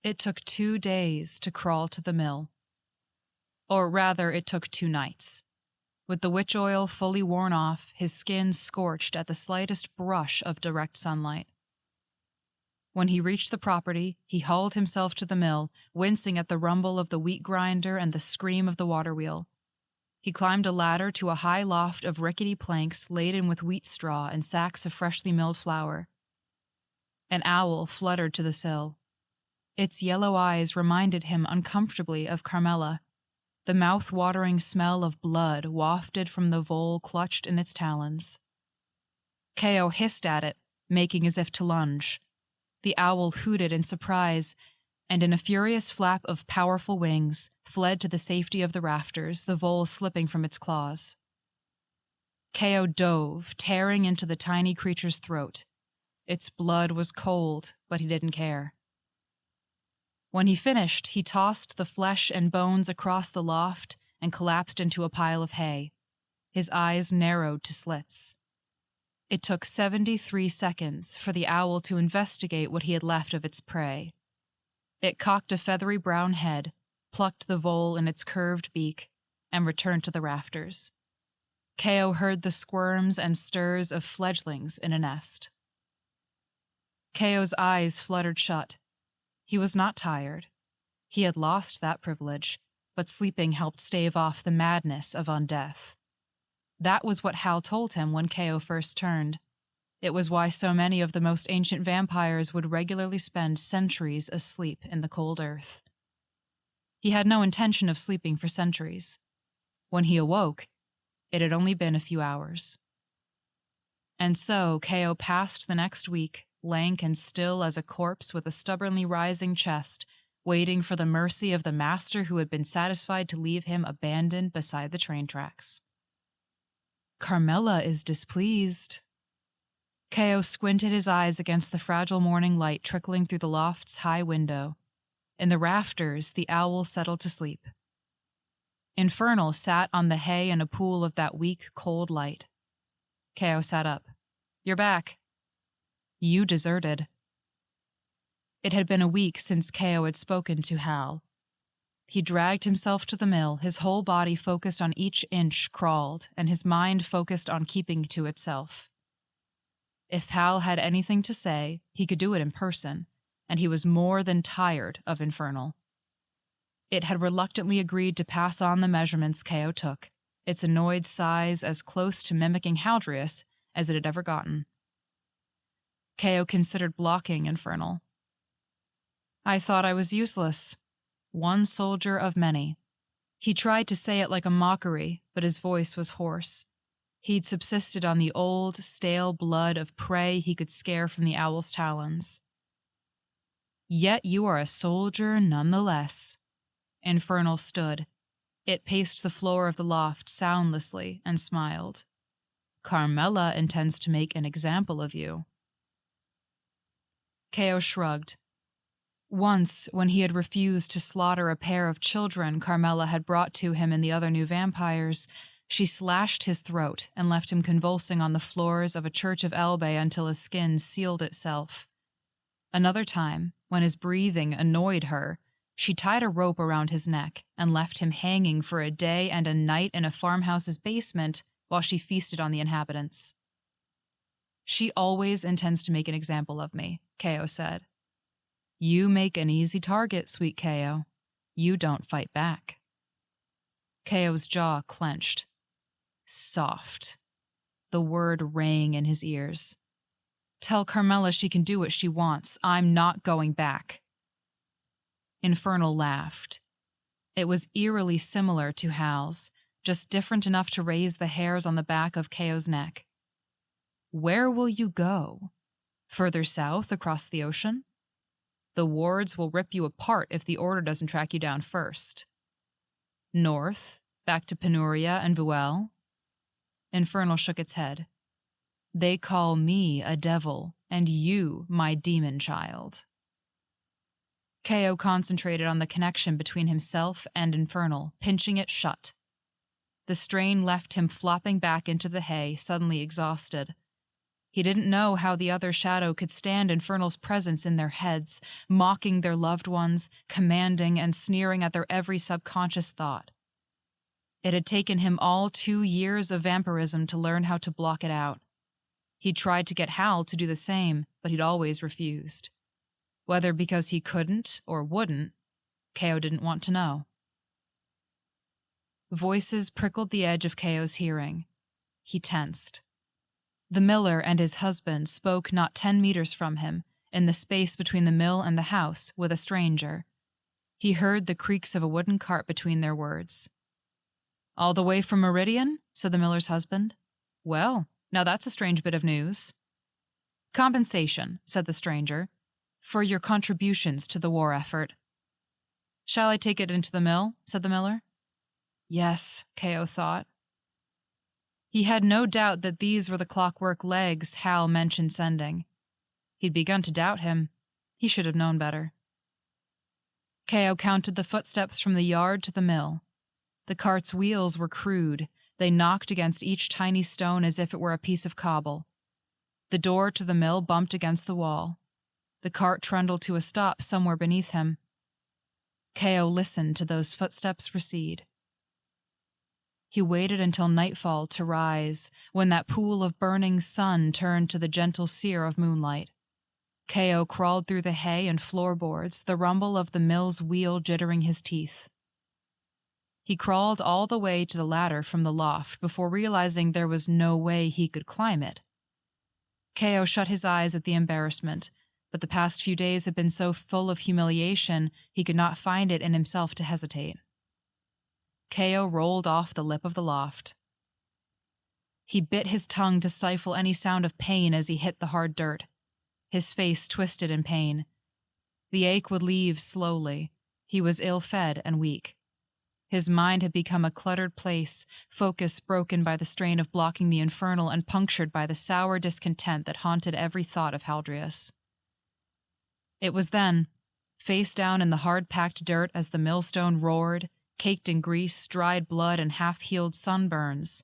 It took 2 days to crawl to the mill. Or rather, it took 2 nights. With the witch oil fully worn off, his skin scorched at the slightest brush of direct sunlight. When he reached the property, he hauled himself to the mill, wincing at the rumble of the wheat grinder and the scream of the water wheel. He climbed a ladder to a high loft of rickety planks laden with wheat straw and sacks of freshly milled flour. An owl fluttered to the sill. Its yellow eyes reminded him uncomfortably of Carmela. The mouth-watering smell of blood wafted from the vole clutched in its talons. Ko hissed at it, making as if to lunge. The owl hooted in surprise, and in a furious flap of powerful wings, fled to the safety of the rafters, the vole slipping from its claws. Ko dove, tearing into the tiny creature's throat. Its blood was cold, but he didn't care. When he finished, he tossed the flesh and bones across the loft and collapsed into a pile of hay. his eyes narrowed to slits. It took 73 seconds for the owl to investigate what he had left of its prey. It cocked a feathery brown head, plucked the vole in its curved beak, and returned to the rafters. Keo heard the squirms and stirs of fledglings in a nest. Keo's eyes fluttered shut. He was not tired. He had lost that privilege, but sleeping helped stave off the madness of undeath. That was what Hal told him when Keo first turned. It was why so many of the most ancient vampires would regularly spend centuries asleep in the cold earth. He had no intention of sleeping for centuries. When he awoke, it had only been a few hours. And so Keo passed the next week, lank and still as a corpse with a stubbornly rising chest, waiting for the mercy of the master who had been satisfied to leave him abandoned beside the train tracks. Carmela is displeased. Keo squinted his eyes against the fragile morning light trickling through the loft's high window. In the rafters, the owl settled to sleep. Infernal sat on the hay in a pool of that weak, cold light. Keo sat up. "You're back." "You deserted." It had been a week since Keo had spoken to Hal. He dragged himself to the mill, his whole body focused on each inch crawled, and his mind focused on keeping to itself. If Hal had anything to say, he could do it in person, and he was more than tired of Infernal. It had reluctantly agreed to pass on the measurements Keo took, its annoyed sighs as close to mimicking Haldreus as it had ever gotten. Keo considered blocking Infernal. "I thought I was useless. One soldier of many." He tried to say it like a mockery, but his voice was hoarse. He'd subsisted on the old, stale blood of prey he could scare from the owl's talons. "Yet you are a soldier nonetheless." Infernal stood. It paced the floor of the loft soundlessly and smiled. "Carmela intends to make an example of you." Keo shrugged. Once, when he had refused to slaughter a pair of children Carmela had brought to him and the other new vampires, she slashed his throat and left him convulsing on the floors of a church of Elbe until his skin sealed itself. Another time, when his breathing annoyed her, she tied a rope around his neck and left him hanging for a day and a night in a farmhouse's basement while she feasted on the inhabitants. "She always intends to make an example of me," Keo said. "You make an easy target, sweet Keo. You don't fight back." Keo's jaw clenched. Soft. The word rang in his ears. "Tell Carmela she can do what she wants. I'm not going back." Infernal laughed. It was eerily similar to Hal's, just different enough to raise the hairs on the back of Keo's neck. "Where will you go? Further south across the ocean? The wards will rip you apart if the Order doesn't track you down first. North, back to Penuria and Vuel?" Infernal shook its head. "They call me a devil, and you my demon child." Keo concentrated on the connection between himself and Infernal, pinching it shut. The strain left him flopping back into the hay, suddenly exhausted. He didn't know how the other shadow could stand Infernal's presence in their heads, mocking their loved ones, commanding and sneering at their every subconscious thought. It had taken him all 2 years of vampirism to learn how to block it out. He'd tried to get Hal to do the same, but he'd always refused. Whether because he couldn't or wouldn't, Keo didn't want to know. Voices prickled the edge of Keo's hearing. He tensed. The miller and his husband spoke not 10 meters from him, in the space between the mill and the house, with a stranger. He heard the creaks of a wooden cart between their words. "All the way from Meridian?" said the miller's husband. "Well, now that's a strange bit of news." "Compensation," said the stranger, "for your contributions to the war effort." "Shall I take it into the mill?" said the miller. Yes, Keo thought. He had no doubt that these were the clockwork legs Hal mentioned sending. He'd begun to doubt him. He should have known better. Keo counted the footsteps from the yard to the mill. The cart's wheels were crude, They knocked against each tiny stone as if it were a piece of cobble. The door to the mill bumped against the wall. The cart trundled to a stop somewhere beneath him. Keo listened to those footsteps recede. He waited until nightfall to rise, when that pool of burning sun turned to the gentle sear of moonlight. Keo crawled through the hay and floorboards, the rumble of the mill's wheel jittering his teeth. He crawled all the way to the ladder from the loft before realizing there was no way he could climb it. Keo shut his eyes at the embarrassment, but the past few days had been so full of humiliation he could not find it in himself to hesitate. Keo rolled off the lip of the loft. He bit his tongue to stifle any sound of pain as he hit the hard dirt. His face twisted in pain. The ache would leave slowly. He was ill-fed and weak. His mind had become a cluttered place, focus broken by the strain of blocking the infernal and punctured by the sour discontent that haunted every thought of Haldreus. It was then, face down in the hard-packed dirt as the millstone roared, caked in grease, dried blood, and half-healed sunburns,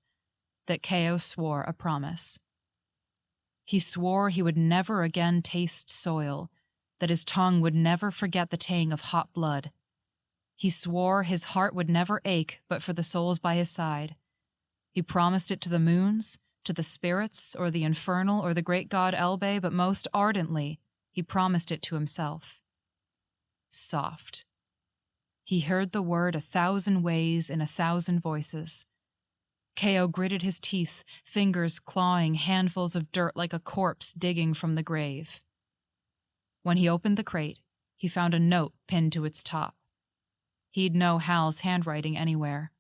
that Keo swore a promise. He swore he would never again taste soil, that his tongue would never forget the tang of hot blood. He swore his heart would never ache but for the souls by his side. He promised it to the moons, to the spirits, or the infernal, or the great god Elbe, but most ardently, he promised it to himself. Soft. He heard the word 1,000 ways in 1,000 voices. Keo gritted his teeth, fingers clawing handfuls of dirt like a corpse digging from the grave. When he opened the crate, he found a note pinned to its top. He'd know Hal's handwriting anywhere.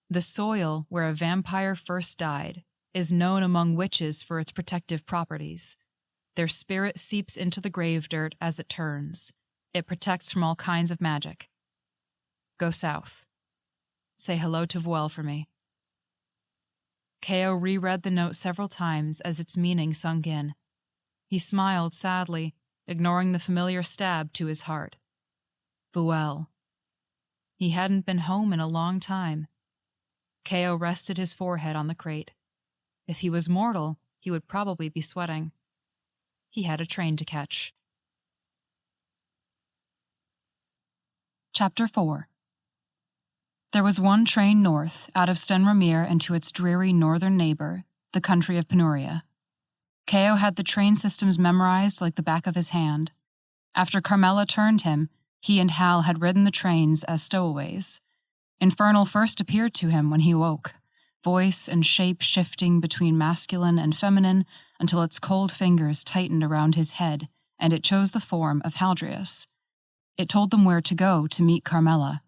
The soil where a vampire first died is known among witches for its protective properties. Their spirit seeps into the grave dirt as it turns. It protects from all kinds of magic. Go south. Say hello to Voel for me. Keo reread the note several times as its meaning sunk in. He smiled sadly, ignoring the familiar stab to his heart. Voel. He hadn't been home in a long time. Keo rested his forehead on the crate. If he was mortal, he would probably be sweating. He had a train to catch. Chapter 4. There was one train north, out of Stenramir and to its dreary northern neighbor, the country of Penuria. Keo had the train systems memorized like the back of his hand. After Carmela turned him, he and Hal had ridden the trains as stowaways. Infernal first appeared to him when he woke, voice and shape shifting between masculine and feminine until its cold fingers tightened around his head, and it chose the form of Haldreus. It told them where to go to meet Carmela,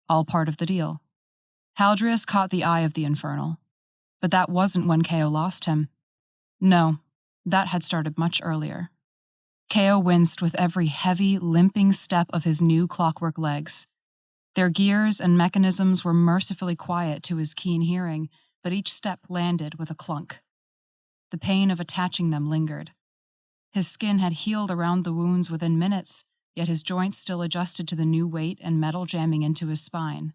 all part of the deal. Haldreus caught the eye of the Infernal. But that wasn't when Keo lost him. No, that had started much earlier. Keo winced with every heavy, limping step of his new clockwork legs. Their gears and mechanisms were mercifully quiet to his keen hearing, but each step landed with a clunk. The pain of attaching them lingered. His skin had healed around the wounds within minutes, yet his joints still adjusted to the new weight and metal jamming into his spine.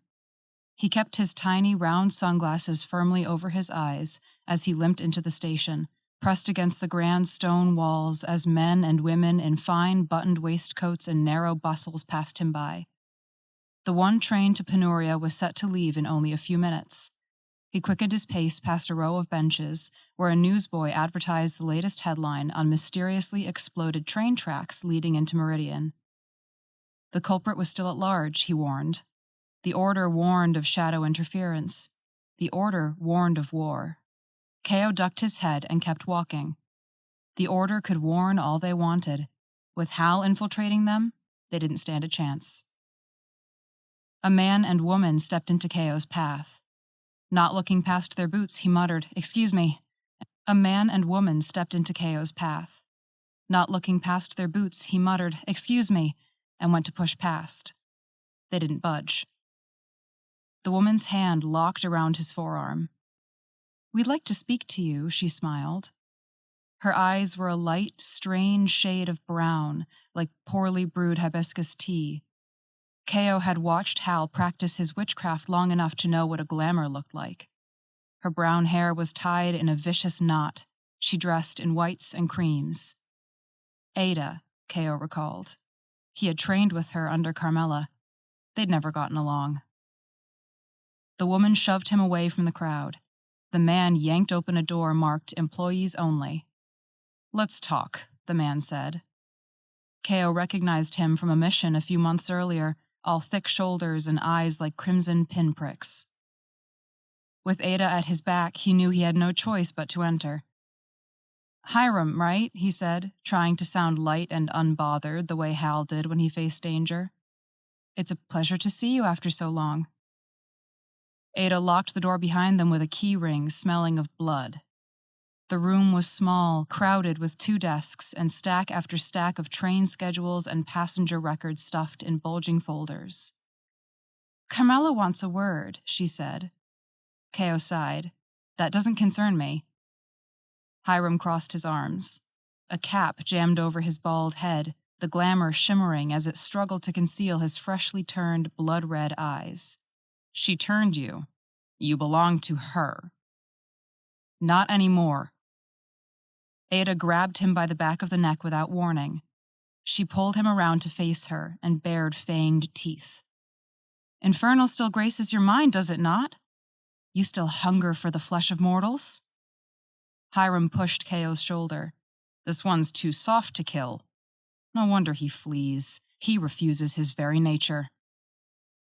He kept his tiny, round sunglasses firmly over his eyes as he limped into the station, pressed against the grand stone walls as men and women in fine, buttoned waistcoats and narrow bustles passed him by. The one train to Penuria was set to leave in only a few minutes. He quickened his pace past a row of benches where a newsboy advertised the latest headline on mysteriously exploded train tracks leading into Meridian. The culprit was still at large, he warned. The Order warned of shadow interference. The Order warned of war. Keo ducked his head and kept walking. The Order could warn all they wanted. With Hal infiltrating them, they didn't stand a chance. A man and woman stepped into Keo's path. Not looking past their boots, he muttered, "Excuse me." A man and woman stepped into Keo's path. Not looking past their boots, he muttered, "Excuse me," and went to push past. They didn't budge. The woman's hand locked around his forearm. "We'd like to speak to you," she smiled. Her eyes were a light, strange shade of brown, like poorly brewed hibiscus tea. Keo had watched Hal practice his witchcraft long enough to know what a glamour looked like. Her brown hair was tied in a vicious knot. She dressed in whites and creams. Ada, Ko recalled. He had trained with her under Carmela. They'd never gotten along. The woman shoved him away from the crowd. The man yanked open a door marked Employees Only. "Let's talk," the man said. Ko recognized him from a mission a few months earlier, all thick shoulders and eyes like crimson pinpricks. With Ada at his back, he knew he had no choice but to enter. "Hiram, right?" he said, trying to sound light and unbothered the way Hal did when he faced danger. "It's a pleasure to see you after so long." Ada locked the door behind them with a key ring smelling of blood. The room was small, crowded with 2 desks and stack after stack of train schedules and passenger records stuffed in bulging folders. "Carmela wants a word," she said. Ko sighed. "That doesn't concern me." Hiram crossed his arms. A cap jammed over his bald head, the glamour shimmering as it struggled to conceal his freshly turned, blood-red eyes. "She turned you. You belong to her." "Not anymore." Ada grabbed him by the back of the neck without warning. She pulled him around to face her and bared fanged teeth. "Infernal still graces your mind, does it not? You still hunger for the flesh of mortals?" Hiram pushed Ko's shoulder. "This one's too soft to kill. No wonder he flees. He refuses his very nature."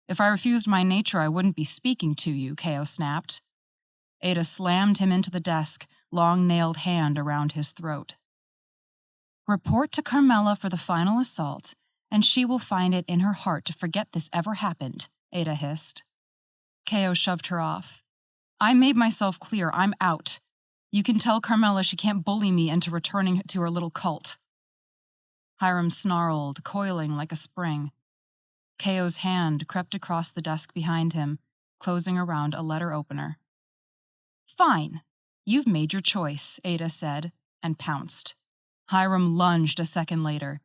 "If I refused my nature, I wouldn't be speaking to you," Ko snapped. Ada slammed him into the desk, long-nailed hand around his throat. "Report to Carmela for the final assault, and she will find it in her heart to forget this ever happened," Ada hissed. Ko shoved her off. "I made myself clear. I'm out. You can tell Carmela she can't bully me into returning to her little cult." Hiram snarled, coiling like a spring. Ko's hand crept across the desk behind him, closing around a letter opener. "Fine. You've made your choice," Ada said, and pounced. Hiram lunged a second later.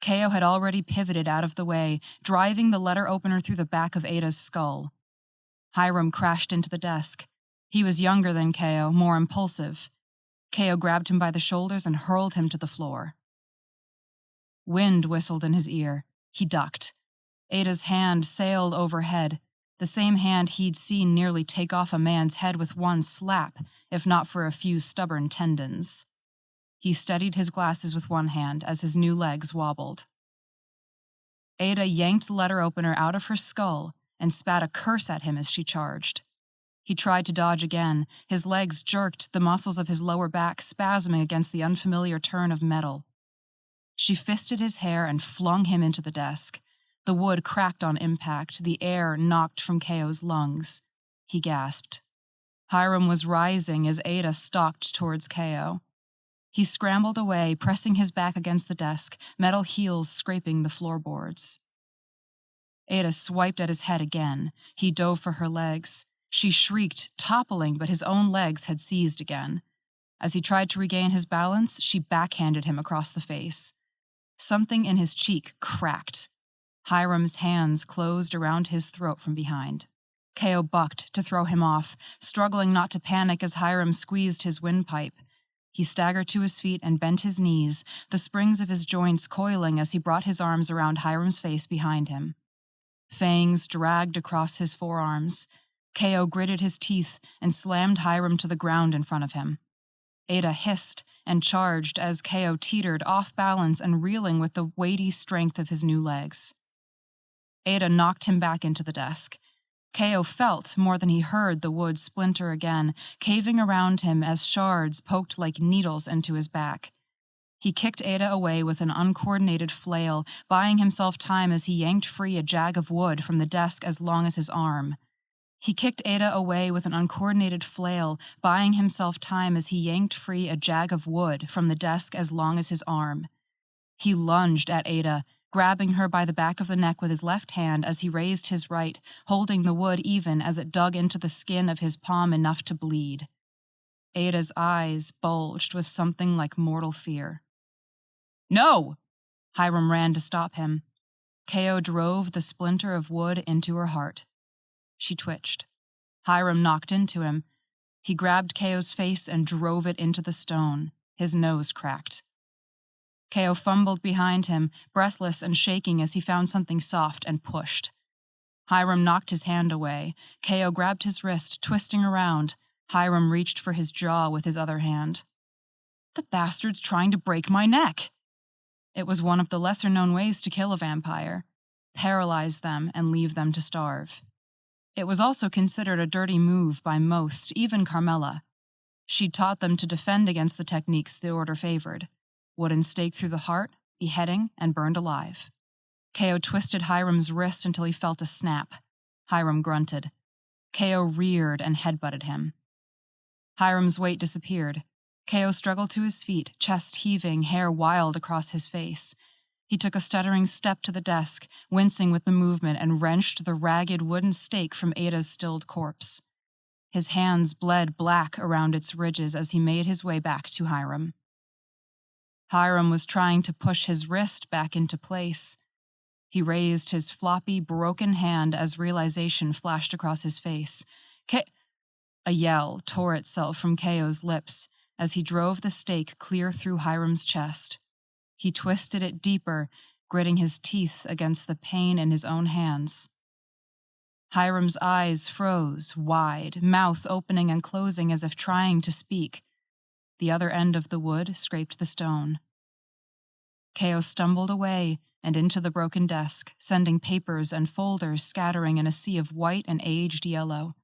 Ko had already pivoted out of the way, driving the letter opener through the back of Ada's skull. Hiram crashed into the desk. He was younger than Ko, more impulsive. Ko grabbed him by the shoulders and hurled him to the floor. Wind whistled in his ear. He ducked. Ada's hand sailed overhead, the same hand he'd seen nearly take off a man's head with one slap, if not for a few stubborn tendons. He steadied his glasses with one hand as his new legs wobbled. Ada yanked the letter opener out of her skull and spat a curse at him as she charged. He tried to dodge again. His legs jerked, the muscles of his lower back spasming against the unfamiliar turn of metal. She fisted his hair and flung him into the desk. The wood cracked on impact, the air knocked from Ko's lungs. He gasped. Hiram was rising as Ada stalked towards Ko. He scrambled away, pressing his back against the desk, metal heels scraping the floorboards. Ada swiped at his head again. He dove for her legs. She shrieked, toppling, but his own legs had seized again. As he tried to regain his balance, she backhanded him across the face. Something in his cheek cracked. Hiram's hands closed around his throat from behind. Ko bucked to throw him off, struggling not to panic as Hiram squeezed his windpipe. He staggered to his feet and bent his knees, the springs of his joints coiling as he brought his arms around Hiram's face behind him. Fangs dragged across his forearms. Ko gritted his teeth and slammed Hiram to the ground in front of him. Ada hissed and charged as Ko teetered off balance and reeling with the weighty strength of his new legs. Ada knocked him back into the desk. Ko felt, more than he heard, the wood splinter again, caving around him as shards poked like needles into his back. He kicked Ada away with an uncoordinated flail, buying himself time as he yanked free a jag of wood from the desk as long as his arm. He kicked Ada away with an uncoordinated flail, buying himself time as he yanked free a jag of wood from the desk as long as his arm. He lunged at Ada, grabbing her by the back of the neck with his left hand as he raised his right, holding the wood even as it dug into the skin of his palm enough to bleed. Ada's eyes bulged with something like mortal fear. "No!" Hiram ran to stop him. Ko drove the splinter of wood into her heart. She twitched. Hiram knocked into him. He grabbed Keo's face and drove it into the stone. His nose cracked. Keo fumbled behind him, breathless and shaking as he found something soft and pushed. Hiram knocked his hand away. Keo grabbed his wrist, twisting around. Hiram reached for his jaw with his other hand. The bastard's trying to break my neck! It was one of the lesser-known ways to kill a vampire. Paralyze them and leave them to starve. It was also considered a dirty move by most, even Carmela. She'd taught them to defend against the techniques the order favored. Wooden stake through the heart, beheading, and burned alive. Keo twisted Hiram's wrist until he felt a snap. Hiram grunted. Keo reared and headbutted him. Hiram's weight disappeared. Keo struggled to his feet, chest heaving, hair wild across his face. He took a stuttering step to the desk, wincing with the movement, and wrenched the ragged wooden stake from Ada's stilled corpse. His hands bled black around its ridges as he made his way back to Hiram. Hiram was trying to push his wrist back into place. He raised his floppy, broken hand as realization flashed across his face. A yell tore itself from Keo's lips as he drove the stake clear through Hiram's chest. He twisted it deeper, gritting his teeth against the pain in his own hands. Hiram's eyes froze, wide, mouth opening and closing as if trying to speak. The other end of the wood scraped the stone. Keo stumbled away and into the broken desk, sending papers and folders scattering in a sea of white and aged yellow.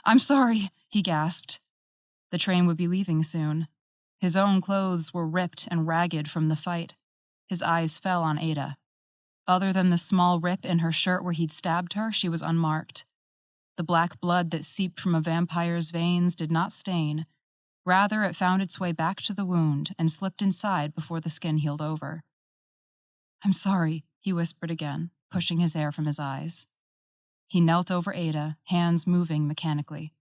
I'm sorry, he gasped. The train would be leaving soon. His own clothes were ripped and ragged from the fight. His eyes fell on Ada. Other than the small rip in her shirt where he'd stabbed her, she was unmarked. The black blood that seeped from a vampire's veins did not stain. Rather, it found its way back to the wound and slipped inside before the skin healed over. I'm sorry, he whispered again, pushing his hair from his eyes. He knelt over Ada, hands moving mechanically.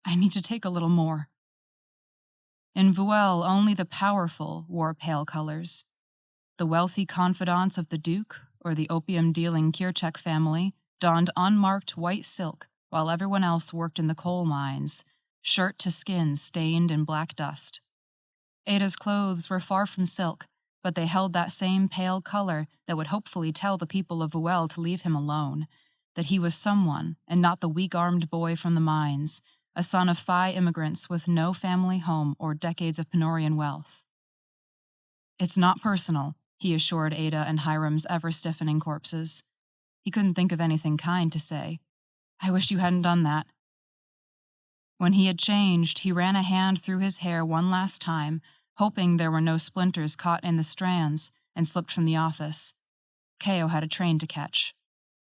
I need to take a little more. In Vuel, only the powerful wore pale colors. The wealthy confidants of the Duke, or the opium-dealing Kirchek family, donned unmarked white silk, while everyone else worked in the coal mines, shirt to skin stained in black dust. Ada's clothes were far from silk, but they held that same pale color that would hopefully tell the people of Vuel to leave him alone, that he was someone and not the weak-armed boy from the mines, a son of Phi immigrants with no family home or decades of Penorian wealth. It's not personal, he assured Ada and Hiram's ever-stiffening corpses. He couldn't think of anything kind to say. I wish you hadn't done that. When he had changed, he ran a hand through his hair one last time, hoping there were no splinters caught in the strands, and slipped from the office. Keo had a train to catch.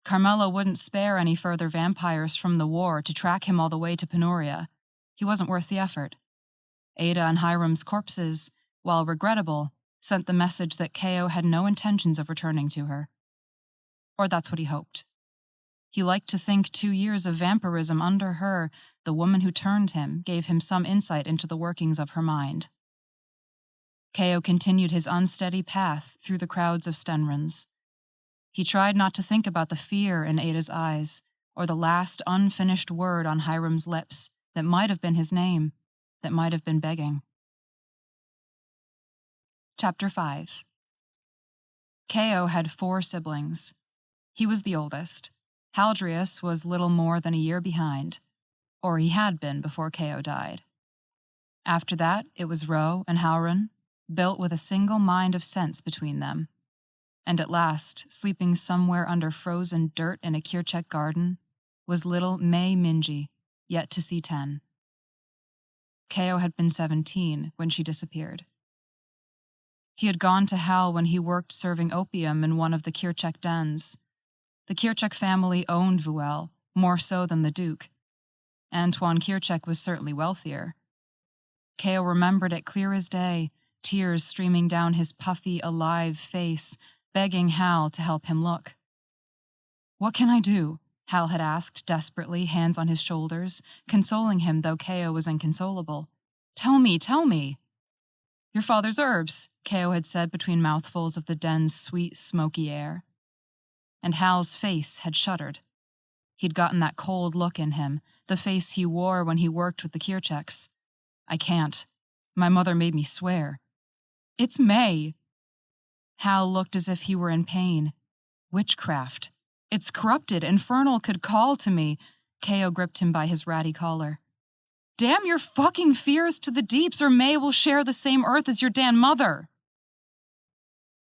Carmela wouldn't spare any further vampires from the war to track him all the way to Penoria. He wasn't worth the effort. Ada and Hiram's corpses, while regrettable, sent the message that Keo had no intentions of returning to her. Or that's what he hoped. He liked to think 2 years of vampirism under her, the woman who turned him, gave him some insight into the workings of her mind. Keo continued his unsteady path through the crowds of Stenrons. He tried not to think about the fear in Ada's eyes, or the last unfinished word on Hiram's lips that might have been his name, that might have been begging. Chapter 5. Keo had 4 siblings. He was the oldest. Haldrius was little more than a year behind, or he had been before Keo died. After that, it was Ro and Hauren, built with a single mind of sense between them. And at last, sleeping somewhere under frozen dirt in a Kirchek garden, was little May Minji, yet to see 10. Keo had been 17 when she disappeared. He had gone to hell when he worked serving opium in one of the Kirchek dens. The Kirchek family owned Vuel, more so than the Duke. Antoine Kirchek was certainly wealthier. Keo remembered it clear as day, tears streaming down his puffy, alive face, begging Hal to help him look. What can I do? Hal had asked desperately, hands on his shoulders, consoling him though Keo was inconsolable. Tell me! Your father's herbs, Keo had said between mouthfuls of the den's sweet, smoky air. And Hal's face had shuddered. He'd gotten that cold look in him, the face he wore when he worked with the Kircheks. I can't. My mother made me swear. It's May. Hal looked as if he were in pain. Witchcraft. It's corrupted. Infernal could call to me. Ko gripped him by his ratty collar. Damn your fucking fears to the deeps, or May will share the same earth as your damn mother.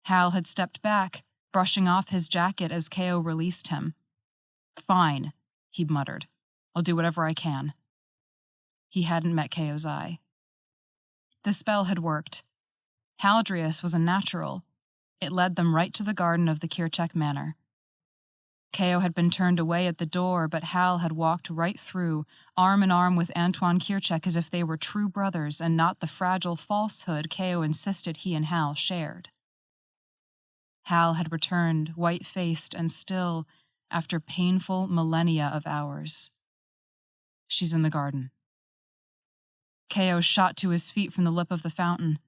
Hal had stepped back, brushing off his jacket as Ko released him. Fine, he muttered. I'll do whatever I can. He hadn't met Ko's eye. The spell had worked. Haldreus was a natural. It led them right to the garden of the Kirchek Manor. Ko had been turned away at the door, but Hal had walked right through, arm in arm with Antoine Kirchek as if they were true brothers and not the fragile falsehood Ko insisted he and Hal shared. Hal had returned, white-faced and still, after painful millennia of hours. She's in the garden. Ko shot to his feet from the lip of the fountain.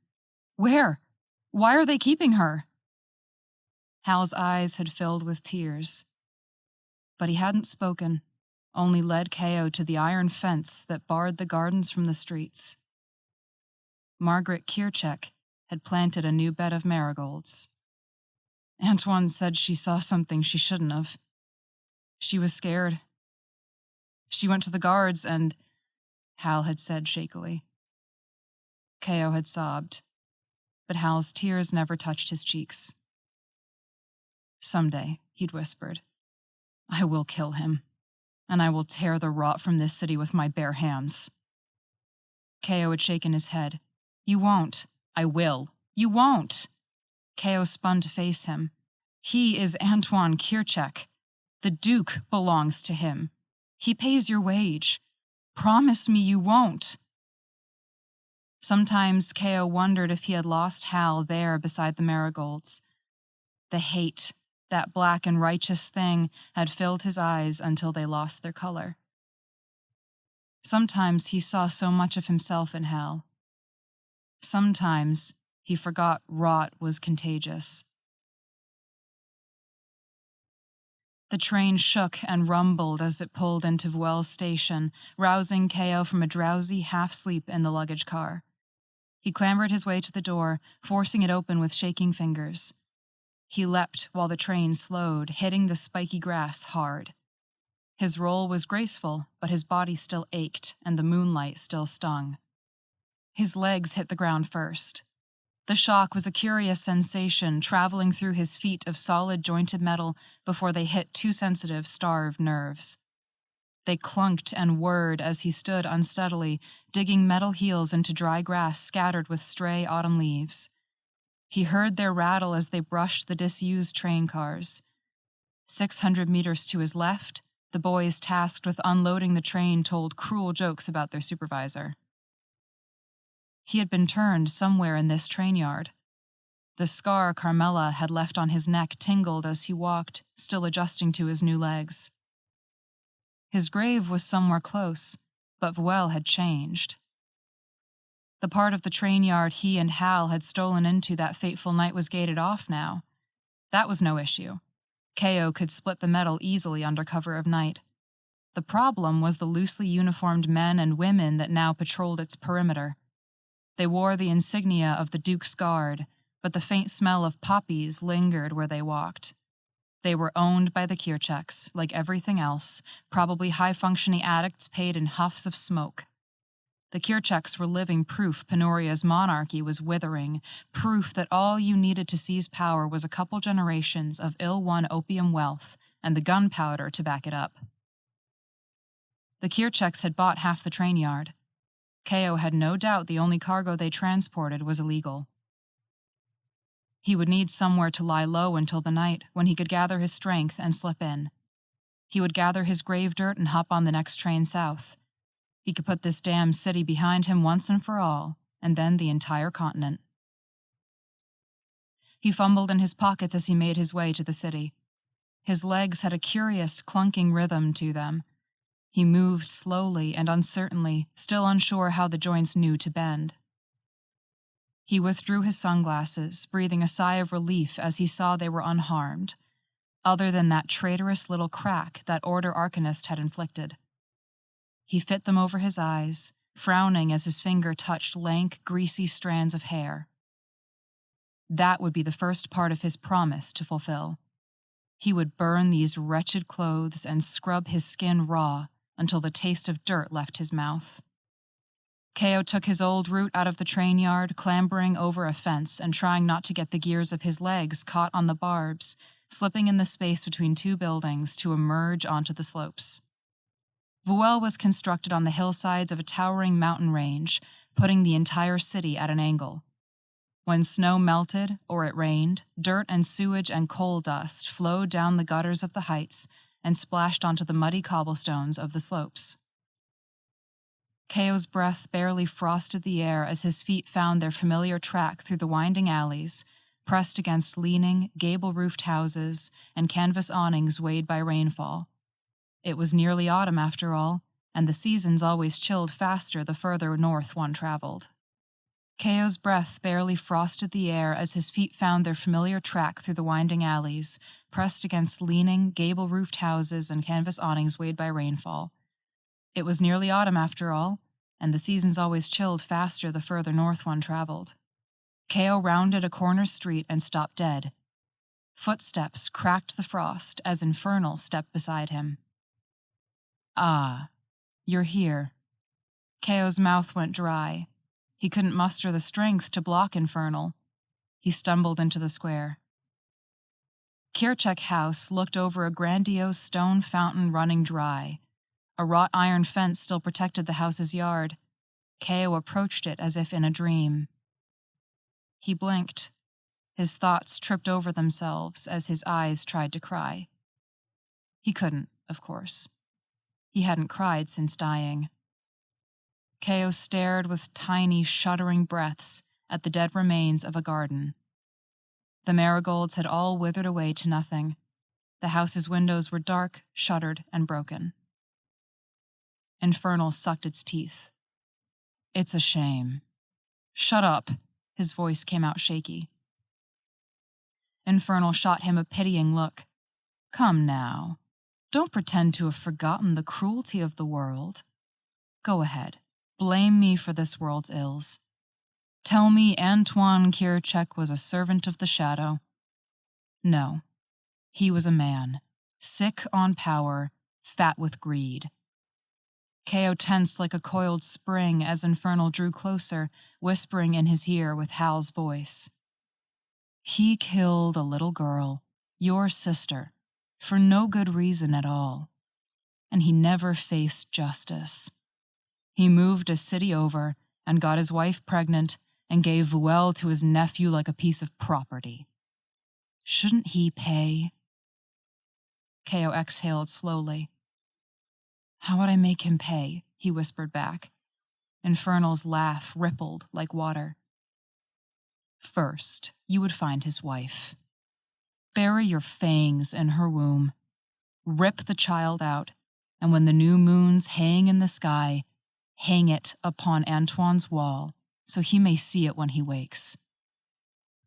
Where? Why are they keeping her? Hal's eyes had filled with tears. But he hadn't spoken, only led Ko to the iron fence that barred the gardens from the streets. Margaret Kirchek had planted a new bed of marigolds. Antoine said she saw something she shouldn't have. She was scared. She went to the guards and, Hal had said shakily. Ko had sobbed, but Hal's tears never touched his cheeks. Someday, he'd whispered, I will kill him, and I will tear the rot from this city with my bare hands. Ko had shaken his head. You won't. I will. You won't. Ko spun to face him. He is Antoine Kirchek. The Duke belongs to him. He pays your wage. Promise me you won't. Sometimes Ko wondered if he had lost Hal there beside the marigolds. The hate, that black and righteous thing, had filled his eyes until they lost their color. Sometimes he saw so much of himself in Hal. Sometimes he forgot rot was contagious. The train shook and rumbled as it pulled into Vuel's station, rousing Ko from a drowsy half-sleep in the luggage car. He clambered his way to the door, forcing it open with shaking fingers. He leapt while the train slowed, hitting the spiky grass hard. His roll was graceful, but his body still ached, and the moonlight still stung. His legs hit the ground first. The shock was a curious sensation traveling through his feet of solid jointed metal before they hit too sensitive, starved nerves. They clunked and whirred as he stood unsteadily, digging metal heels into dry grass scattered with stray autumn leaves. He heard their rattle as they brushed the disused train cars. 600 meters to his left, the boys tasked with unloading the train told cruel jokes about their supervisor. He had been turned somewhere in this train yard. The scar Carmela had left on his neck tingled as he walked, still adjusting to his new legs. His grave was somewhere close, but Vuel had changed. The part of the train yard he and Hal had stolen into that fateful night was gated off now. That was no issue. Ko could split the metal easily under cover of night. The problem was the loosely uniformed men and women that now patrolled its perimeter. They wore the insignia of the Duke's Guard, but the faint smell of poppies lingered where they walked. They were owned by the Kircheks, like everything else, probably high-functioning addicts paid in huffs of smoke. The Kircheks were living proof Penoria's monarchy was withering, proof that all you needed to seize power was a couple generations of ill-won opium wealth and the gunpowder to back it up. The Kircheks had bought half the train yard. Ko had no doubt the only cargo they transported was illegal. He would need somewhere to lie low until the night, when he could gather his strength and slip in. He would gather his grave dirt and hop on the next train south. He could put this damn city behind him once and for all, and then the entire continent. He fumbled in his pockets as he made his way to the city. His legs had a curious, clunking rhythm to them. He moved slowly and uncertainly, still unsure how the joints knew to bend. He withdrew his sunglasses, breathing a sigh of relief as he saw they were unharmed. other than that traitorous little crack that Order Arcanist had inflicted. He fit them over his eyes, frowning as his finger touched lank, greasy strands of hair. That would be the first part of his promise to fulfill. He would burn these wretched clothes and scrub his skin raw until the taste of dirt left his mouth. Ko took his old route out of the train yard, clambering over a fence and trying not to get the gears of his legs caught on the barbs, slipping in the space between two buildings to emerge onto the slopes. Vuel was constructed on the hillsides of a towering mountain range, putting the entire city at an angle. When snow melted or it rained, dirt and sewage and coal dust flowed down the gutters of the heights and splashed onto the muddy cobblestones of the slopes. Ko's breath barely frosted the air as his feet found their familiar track through the winding alleys, pressed against leaning, gable-roofed houses and canvas awnings weighed by rainfall. It was nearly autumn after all, and the seasons always chilled faster the further north one traveled. Ko's breath barely frosted the air as his feet found their familiar track through the winding alleys, pressed against leaning, gable-roofed houses and canvas awnings weighed by rainfall. It was nearly autumn after all, and the seasons always chilled faster the further north one traveled. Ko rounded a corner street and stopped dead. Footsteps cracked the frost as Infernal stepped beside him. "Ah, you're here." Ko's mouth went dry. He couldn't muster the strength to block Infernal. He stumbled into the square. Kirchek House looked over a grandiose stone fountain running dry. A wrought iron fence still protected the house's yard. Ko approached it as if in a dream. He blinked. His thoughts tripped over themselves as his eyes tried to cry. He couldn't, of course. He hadn't cried since dying. Ko stared with tiny, shuddering breaths at the dead remains of a garden. The marigolds had all withered away to nothing. The house's windows were dark, shuttered, and broken. Infernal sucked its teeth. "It's a shame." "Shut up," his voice came out shaky. Infernal shot him a pitying look. "Come now, don't pretend to have forgotten the cruelty of the world. Go ahead, blame me for this world's ills. Tell me Antoine Kirchek was a servant of the shadow. No, he was a man, sick on power, fat with greed." Ko tensed like a coiled spring as Infernal drew closer, whispering in his ear with Hal's voice. "He killed a little girl, your sister, for no good reason at all. And he never faced justice. He moved a city over and got his wife pregnant and gave Vuel to his nephew like a piece of property. Shouldn't he pay?" Ko exhaled slowly. "How would I make him pay?" he whispered back. Infernal's laugh rippled like water. "First, you would find his wife. Bury your fangs in her womb. Rip the child out, and when the new moons hang in the sky, hang it upon Antoine's wall so he may see it when he wakes.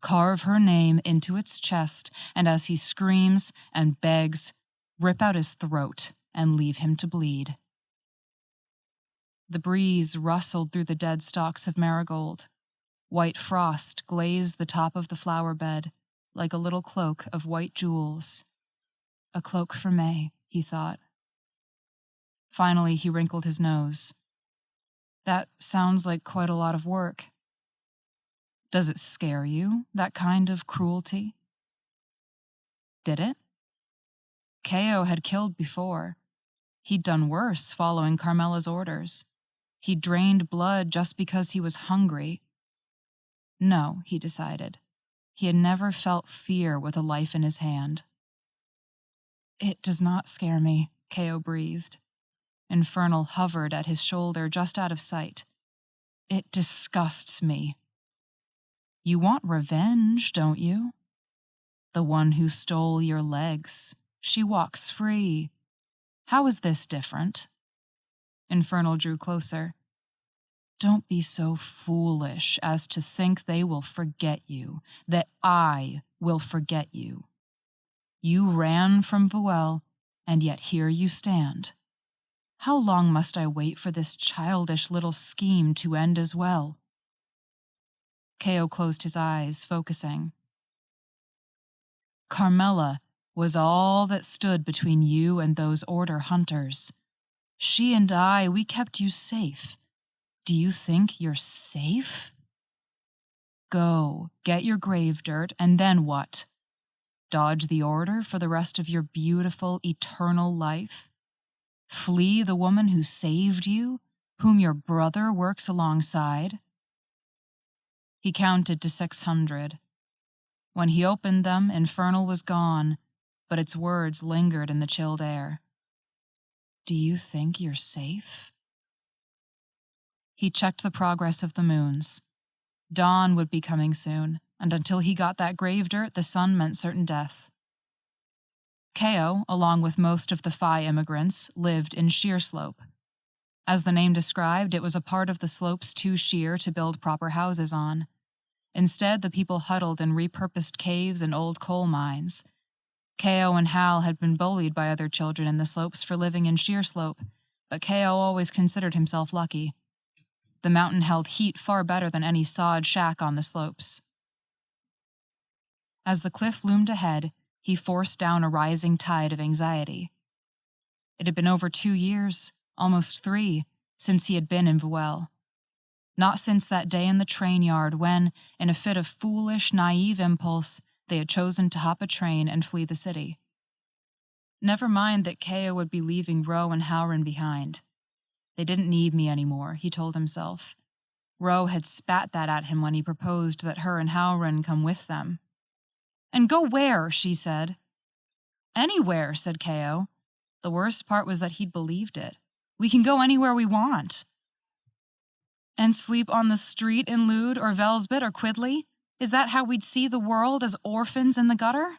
Carve her name into its chest, and as he screams and begs, rip out his throat and leave him to bleed." The breeze rustled through the dead stalks of marigold. White frost glazed the top of the flower bed like a little cloak of white jewels. A cloak for May, he thought. Finally, he wrinkled his nose. "That sounds like quite a lot of work. Does it scare you, that kind of cruelty?" Did it? Ko had killed before. He'd done worse following Carmela's orders. He drained blood just because he was hungry. No, he decided. He had never felt fear with a life in his hand. "It does not scare me," Ko breathed. Infernal hovered at his shoulder just out of sight. "It disgusts me." "You want revenge, don't you? The one who stole your legs. She walks free. How is this different?" Infernal drew closer. "Don't be so foolish as to think they will forget you, that I will forget you. You ran from Vuel, and yet here you stand. How long must I wait for this childish little scheme to end as well?" Keo closed his eyes, focusing. "Carmela was all that stood between you and those Order hunters. She and I, we kept you safe. Do you think you're safe? Go, get your grave dirt, and then what? Dodge the Order for the rest of your beautiful, eternal life? Flee the woman who saved you, whom your brother works alongside?" He counted to 600. When he opened them, Infernal was gone, but its words lingered in the chilled air. "Do you think you're safe?" He checked the progress of the moons. Dawn would be coming soon, and until he got that grave dirt, the sun meant certain death. Keo, along with most of the Phi immigrants, lived in Sheer Slope. As the name described, it was a part of the slopes too sheer to build proper houses on. Instead, the people huddled in repurposed caves and old coal mines. Keo and Hal had been bullied by other children in the slopes for living in Sheer Slope, but Keo always considered himself lucky. The mountain held heat far better than any sod shack on the slopes. As the cliff loomed ahead, he forced down a rising tide of anxiety. It had been over 2 years, almost 3, since he had been in Vuel. Not since that day in the train yard when, in a fit of foolish, naive impulse, they had chosen to hop a train and flee the city. Never mind that Keo would be leaving Ro and Halrin behind. They didn't need me anymore, he told himself. Ro had spat that at him when he proposed that her and Halrin come with them. "And go where?" she said. "Anywhere," said Keo. The worst part was that he'd believed it. "We can go anywhere we want." "And sleep on the street in Lude or Velsbit or Quidley? Is that how we'd see the world, as orphans in the gutter?"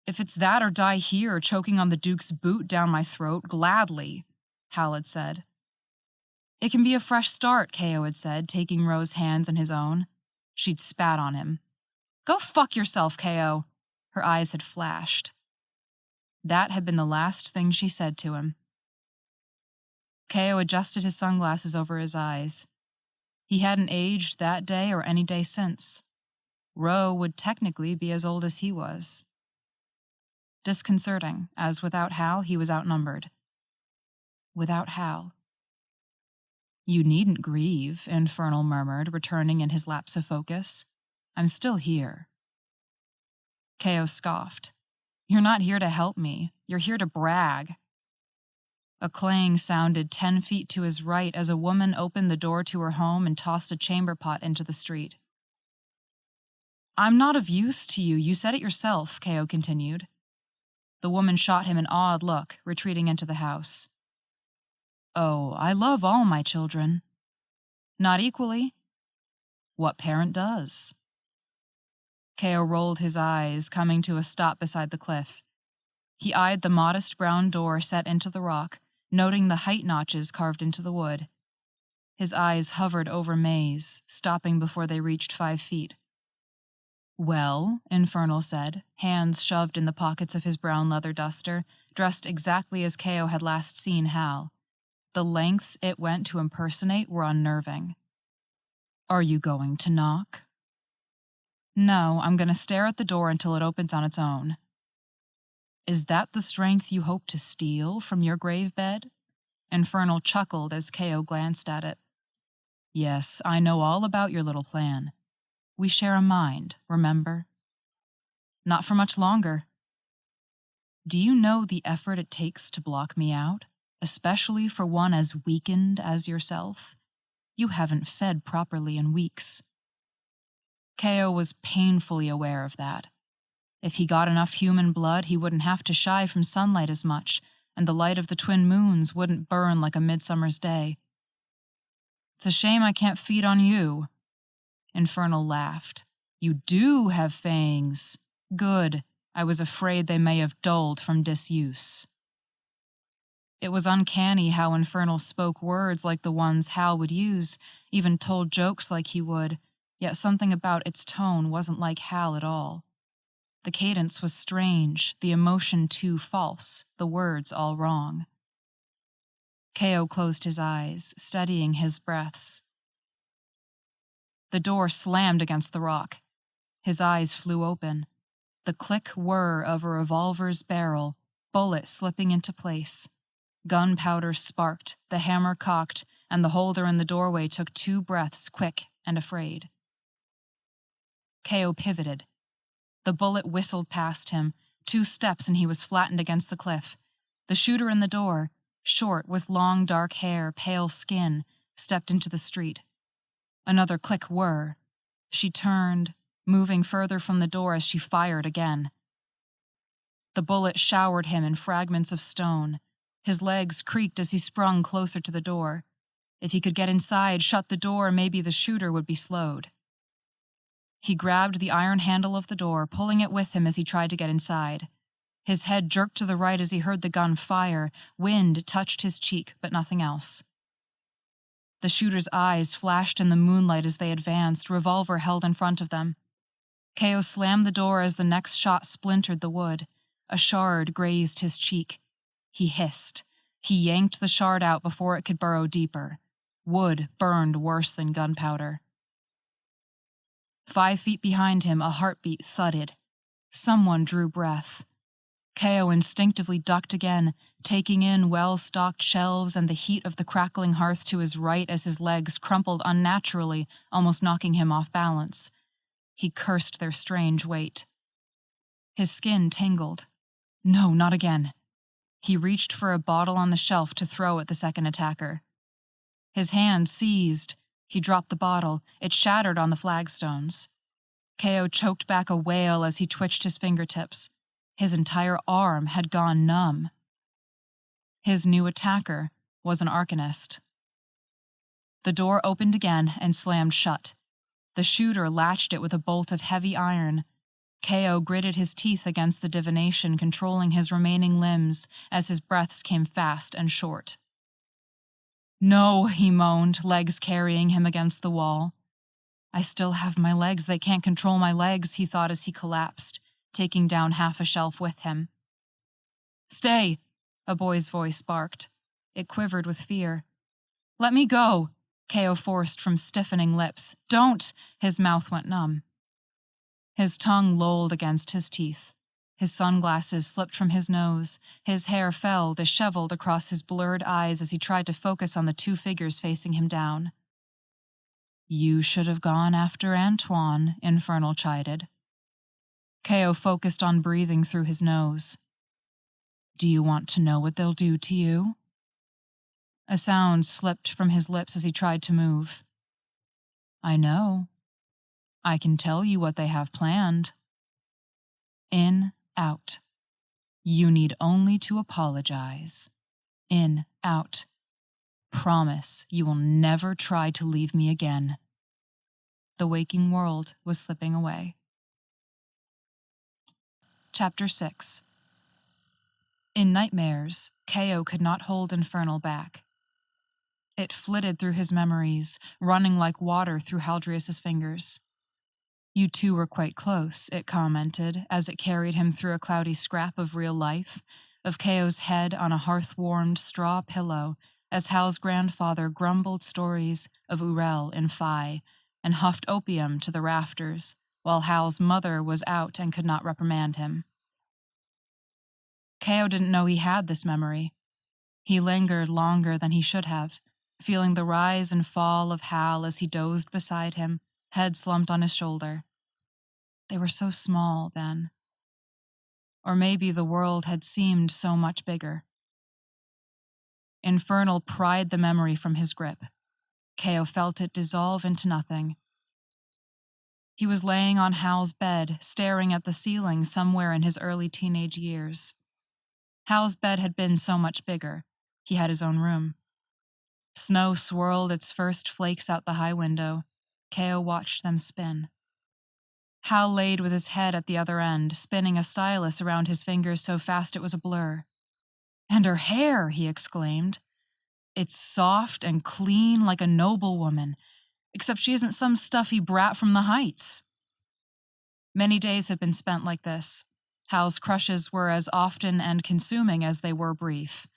"If it's that or die here, choking on the Duke's boot down my throat, gladly," Hal had said. "It can be a fresh start," Keo had said, taking Ro's hands in his own. She'd spat on him. "Go fuck yourself, Keo." Her eyes had flashed. That had been the last thing she said to him. Keo adjusted his sunglasses over his eyes. He hadn't aged that day or any day since. Ro would technically be as old as he was. Disconcerting, as without Hal, he was outnumbered. Without Hal. "You needn't grieve," Infernal murmured, returning in his lapse of focus. "I'm still here." Keo scoffed. "You're not here to help me. You're here to brag." A clang sounded 10 feet to his right as a woman opened the door to her home and tossed a chamber pot into the street. "I'm not of use to you. You said it yourself," Keo continued. The woman shot him an odd look, retreating into the house. "Oh, I love all my children." "Not equally." "What parent does?" Keo rolled his eyes, coming to a stop beside the cliff. He eyed the modest brown door set into the rock, noting the height notches carved into the wood. His eyes hovered over Maze, stopping before they reached 5 feet. "Well," Infernal said, hands shoved in the pockets of his brown leather duster, dressed exactly as Keo had last seen Hal. The lengths it went to impersonate were unnerving. "Are you going to knock?" "No, I'm going to stare at the door until it opens on its own." "Is that the strength you hope to steal from your grave bed?" Infernal chuckled as Keo glanced at it. "Yes, I know all about your little plan. We share a mind, remember?" "Not for much longer." "Do you know the effort it takes to block me out, especially for one as weakened as yourself? You haven't fed properly in weeks." Keo was painfully aware of that. If he got enough human blood, he wouldn't have to shy from sunlight as much, and the light of the twin moons wouldn't burn like a midsummer's day. "It's a shame I can't feed on you." Infernal laughed. "You do have fangs. Good. I was afraid they may have dulled from disuse." It was uncanny how Infernal spoke words like the ones Hal would use, even told jokes like he would, yet something about its tone wasn't like Hal at all. The cadence was strange, the emotion too false, the words all wrong. Ko closed his eyes, steadying his breaths. The door slammed against the rock. His eyes flew open. The click whir of a revolver's barrel, bullet slipping into place. Gunpowder sparked, the hammer cocked, and the holder in the doorway took 2 breaths, quick and afraid. Ko pivoted. The bullet whistled past him. 2 steps and he was flattened against the cliff. The shooter in the door, short, with long dark hair, pale skin, stepped into the street. Another click whir. She turned, moving further from the door as she fired again. The bullet showered him in fragments of stone. His legs creaked as he sprung closer to the door. If he could get inside, shut the door, maybe the shooter would be slowed. He grabbed the iron handle of the door, pulling it with him as he tried to get inside. His head jerked to the right as he heard the gun fire. Wind touched his cheek, but nothing else. The shooter's eyes flashed in the moonlight as they advanced, revolver held in front of them. Ko slammed the door as the next shot splintered the wood. A shard grazed his cheek. He hissed. He yanked the shard out before it could burrow deeper. Wood burned worse than gunpowder. 5 feet behind him, a heartbeat thudded. Someone drew breath. Ko instinctively ducked again, taking in well-stocked shelves and the heat of the crackling hearth to his right as his legs crumpled unnaturally, almost knocking him off balance. He cursed their strange weight. His skin tingled. No, not again. He reached for a bottle on the shelf to throw at the second attacker. His hand seized. He dropped the bottle. It shattered on the flagstones. Ko choked back a wail as he twitched his fingertips. His entire arm had gone numb. His new attacker was an arcanist. The door opened again and slammed shut. The shooter latched it with a bolt of heavy iron. Ko gritted his teeth against the divination, controlling his remaining limbs as his breaths came fast and short. No, he moaned, legs carrying him against the wall. I still have my legs. They can't control my legs, he thought as he collapsed, taking down half a shelf with him. Stay, a boy's voice barked. It quivered with fear. Let me go, Ko forced from stiffening lips. Don't! His mouth went numb. His tongue lolled against his teeth. His sunglasses slipped from his nose. His hair fell, disheveled across his blurred eyes as he tried to focus on the 2 figures facing him down. You should have gone after Antoine, Infernal chided. Ko focused on breathing through his nose. Do you want to know what they'll do to you? A sound slipped from his lips as he tried to move. I know. I can tell you what they have planned. In, out. You need only to apologize. In, out. Promise you will never try to leave me again. The waking world was slipping away. Chapter 6. In nightmares, Ko could not hold Infernal back. It flitted through his memories, running like water through Haldreus's fingers. You two were quite close, it commented, as it carried him through a cloudy scrap of real life, of Ko's head on a hearth-warmed straw pillow, as Hal's grandfather grumbled stories of Urel in Phi, and huffed opium to the rafters, while Hal's mother was out and could not reprimand him. Ko didn't know he had this memory. He lingered longer than he should have, feeling the rise and fall of Hal as he dozed beside him, head slumped on his shoulder. They were so small then. Or maybe the world had seemed so much bigger. Infernal pried the memory from his grip. Ko felt it dissolve into nothing. He was laying on Hal's bed, staring at the ceiling somewhere in his early teenage years. Hal's bed had been so much bigger. He had his own room. Snow swirled its first flakes out the high window. Ko watched them spin. Hal laid with his head at the other end, spinning a stylus around his fingers so fast it was a blur. And her hair, he exclaimed. It's soft and clean like a noblewoman, except she isn't some stuffy brat from the Heights. Many days had been spent like this. Hal's crushes were as often and consuming as they were brief.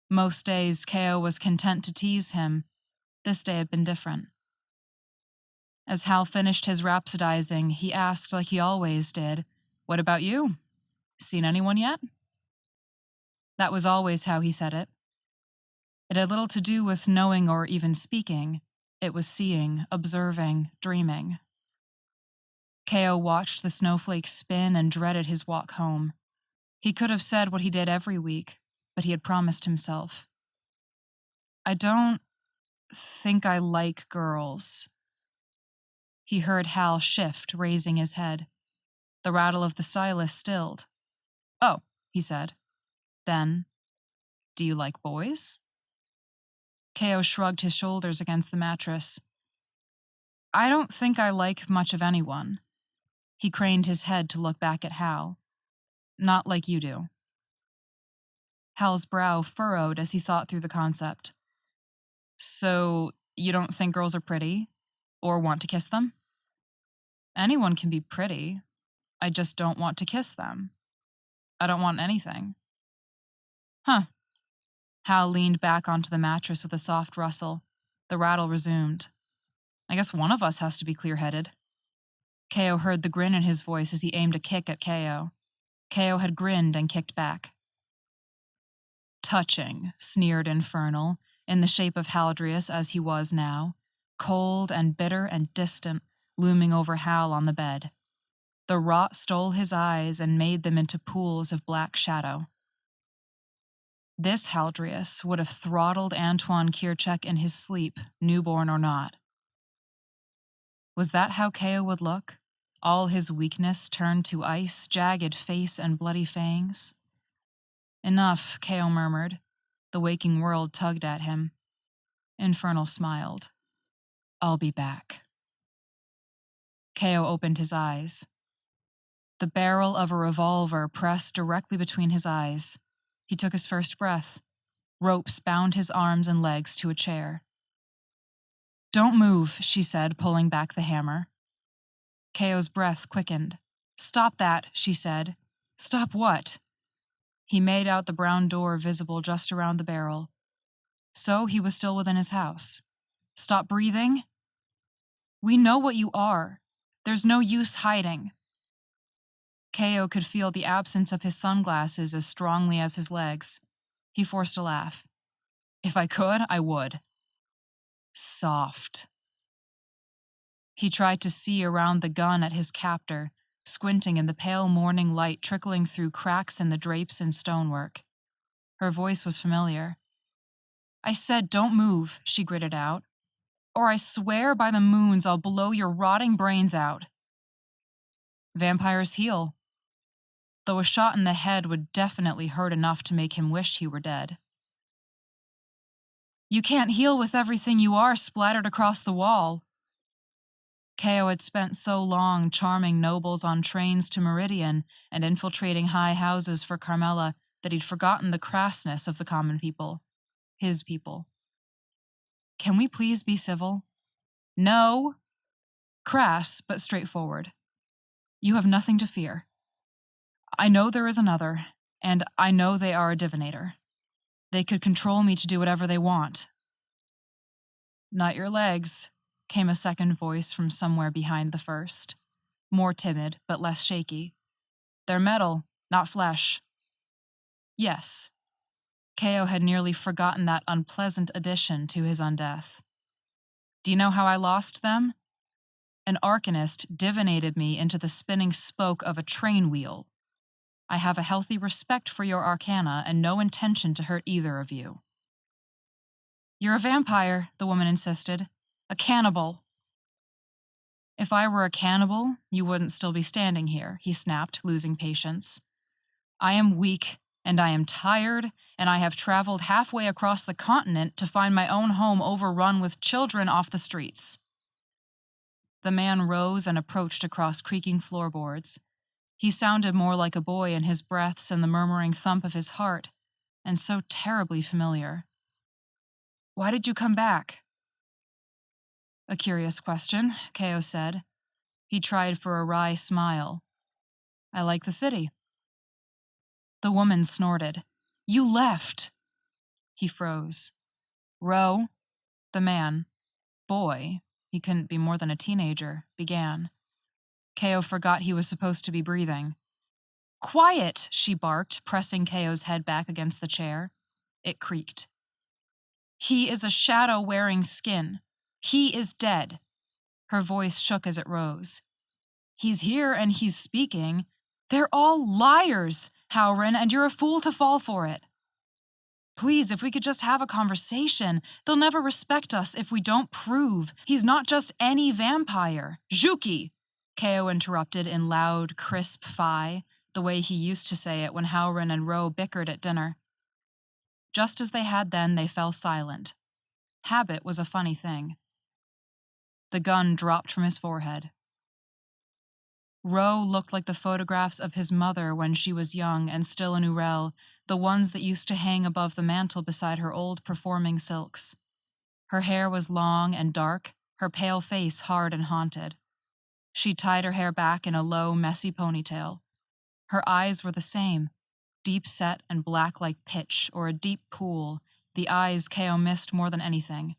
Most days, Ko was content to tease him. This day had been different. As Hal finished his rhapsodizing, he asked like he always did, "What about you? Seen anyone yet?" That was always how he said it. It had little to do with knowing or even speaking. It was seeing, observing, dreaming. Ko watched the snowflakes spin and dreaded his walk home. He could have said what he did every week, but he had promised himself. "I don't think I like girls." He heard Hal shift, raising his head. The rattle of the stylus stilled. "Oh," he said. Then, "Do you like boys?" Ko shrugged his shoulders against the mattress. "I don't think I like much of anyone." He craned his head to look back at Hal. "Not like you do." Hal's brow furrowed as he thought through the concept. "So, you don't think girls are pretty? Or want to kiss them?" "Anyone can be pretty. I just don't want to kiss them. I don't want anything." "Huh." Hal leaned back onto the mattress with a soft rustle. The rattle resumed. "I guess one of us has to be clear-headed." Ko heard the grin in his voice as he aimed a kick at Ko. Ko had grinned and kicked back. "Touching," sneered Infernal, in the shape of Haldreus as he was now, cold and bitter and distant, looming over Hal on the bed. The rot stole his eyes and made them into pools of black shadow. This Haldreus would have throttled Antoine Kirchek in his sleep, newborn or not. Was that how Ko would look? All his weakness turned to ice, jagged face and bloody fangs? "Enough," Ko murmured. The waking world tugged at him. Infernal smiled. "I'll be back." Ko opened his eyes. The barrel of a revolver pressed directly between his eyes. He took his first breath. Ropes bound his arms and legs to a chair. "Don't move," she said, pulling back the hammer. Ko's breath quickened. "Stop that," she said. "Stop what?" He made out the brown door visible just around the barrel. So he was still within his house. "Stop breathing?" "We know what you are. There's no use hiding." Ko could feel the absence of his sunglasses as strongly as his legs. He forced a laugh. "If I could, I would." "Soft." He tried to see around the gun at his captor, squinting in the pale morning light trickling through cracks in the drapes and stonework. Her voice was familiar. "I said don't move," she gritted out, "or I swear by the moons I'll blow your rotting brains out." Vampires heal. Though a shot in the head would definitely hurt enough to make him wish he were dead. "You can't heal with everything you are splattered across the wall." Ko had spent so long charming nobles on trains to Meridian and infiltrating high houses for Carmela that he'd forgotten the crassness of the common people. His people. "Can we please be civil?" "No." Crass, but straightforward. "You have nothing to fear. I know there is another, and I know they are a divinator. They could control me to do whatever they want." "Not your legs," came a second voice from somewhere behind the first. More timid, but less shaky. "They're metal, not flesh." Yes. Ko had nearly forgotten that unpleasant addition to his undeath. "Do you know how I lost them? An arcanist divinated me into the spinning spoke of a train wheel. I have a healthy respect for your arcana and no intention to hurt either of you." "You're a vampire," the woman insisted. "A cannibal." "If I were a cannibal, you wouldn't still be standing here," he snapped, losing patience. "I am weak, and I am tired, and I have traveled halfway across the continent to find my own home overrun with children off the streets." The man rose and approached across creaking floorboards. He sounded more like a boy in his breaths and the murmuring thump of his heart, and so terribly familiar. "Why did you come back?" "A curious question," Ko said. He tried for a wry smile. I like the city. The woman snorted. You left! He froze. Ro, the man, boy, he couldn't be more than a teenager, began. Ko forgot he was supposed to be breathing. Quiet, she barked, pressing Ko's head back against the chair. It creaked. He is a shadow wearing skin. He is dead. Her voice shook as it rose. He's here and he's speaking. They're all liars, Howren, and you're a fool to fall for it. Please, if we could just have a conversation. They'll never respect us if we don't prove he's not just any vampire. Juki! Ko interrupted in loud, crisp fi, the way he used to say it when Howren and Ro bickered at dinner. Just as they had then, they fell silent. Habit was a funny thing. The gun dropped from his forehead. Ro looked like the photographs of his mother when she was young and still in Urel, the ones that used to hang above the mantel beside her old performing silks. Her hair was long and dark, her pale face hard and haunted. She tied her hair back in a low, messy ponytail. Her eyes were the same, deep-set and black like pitch or a deep pool, the eyes Ko missed more than anything.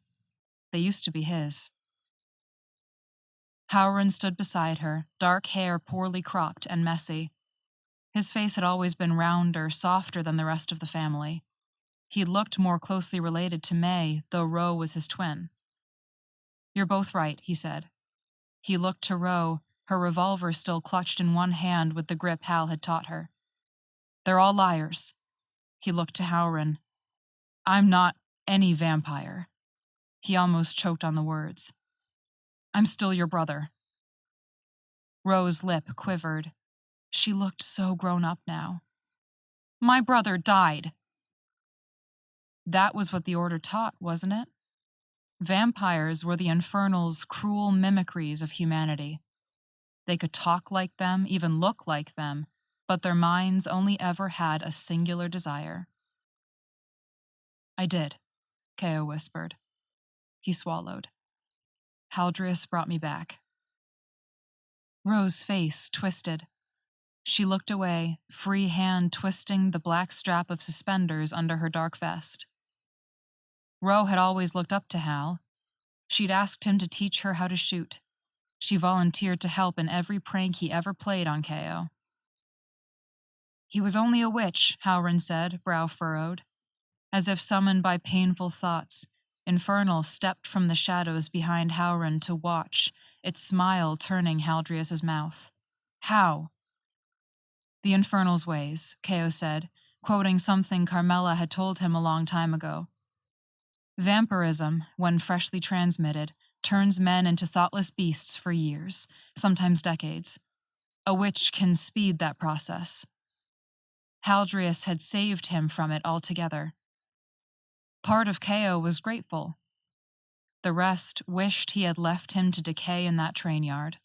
They used to be his. Howren stood beside her, dark hair poorly cropped and messy. His face had always been rounder, softer than the rest of the family. He looked more closely related to May, though Ro was his twin. You're both right, he said. He looked to Ro, her revolver still clutched in one hand with the grip Hal had taught her. They're all liars. He looked to Howren. I'm not any vampire. He almost choked on the words. I'm still your brother. Ro's lip quivered. She looked so grown up now. My brother died. That was what the Order taught, wasn't it? Vampires were the Infernal's cruel mimicries of humanity. They could talk like them, even look like them, but their minds only ever had a singular desire. I did, Ko whispered. He swallowed. Haldreus brought me back. Ro's face twisted. She looked away, free hand twisting the black strap of suspenders under her dark vest. Ro had always looked up to Hal. She'd asked him to teach her how to shoot. She volunteered to help in every prank he ever played on Ko. He was only a witch, Howren said, brow furrowed. As if summoned by painful thoughts, Infernal stepped from the shadows behind Howren to watch, its smile turning Haldreus's mouth. How? The Infernal's ways, Ko said, quoting something Carmela had told him a long time ago. Vampirism, when freshly transmitted, turns men into thoughtless beasts for years, sometimes decades. A witch can speed that process. Haldreus had saved him from it altogether. Part of Ko was grateful. The rest wished he had left him to decay in that train yard.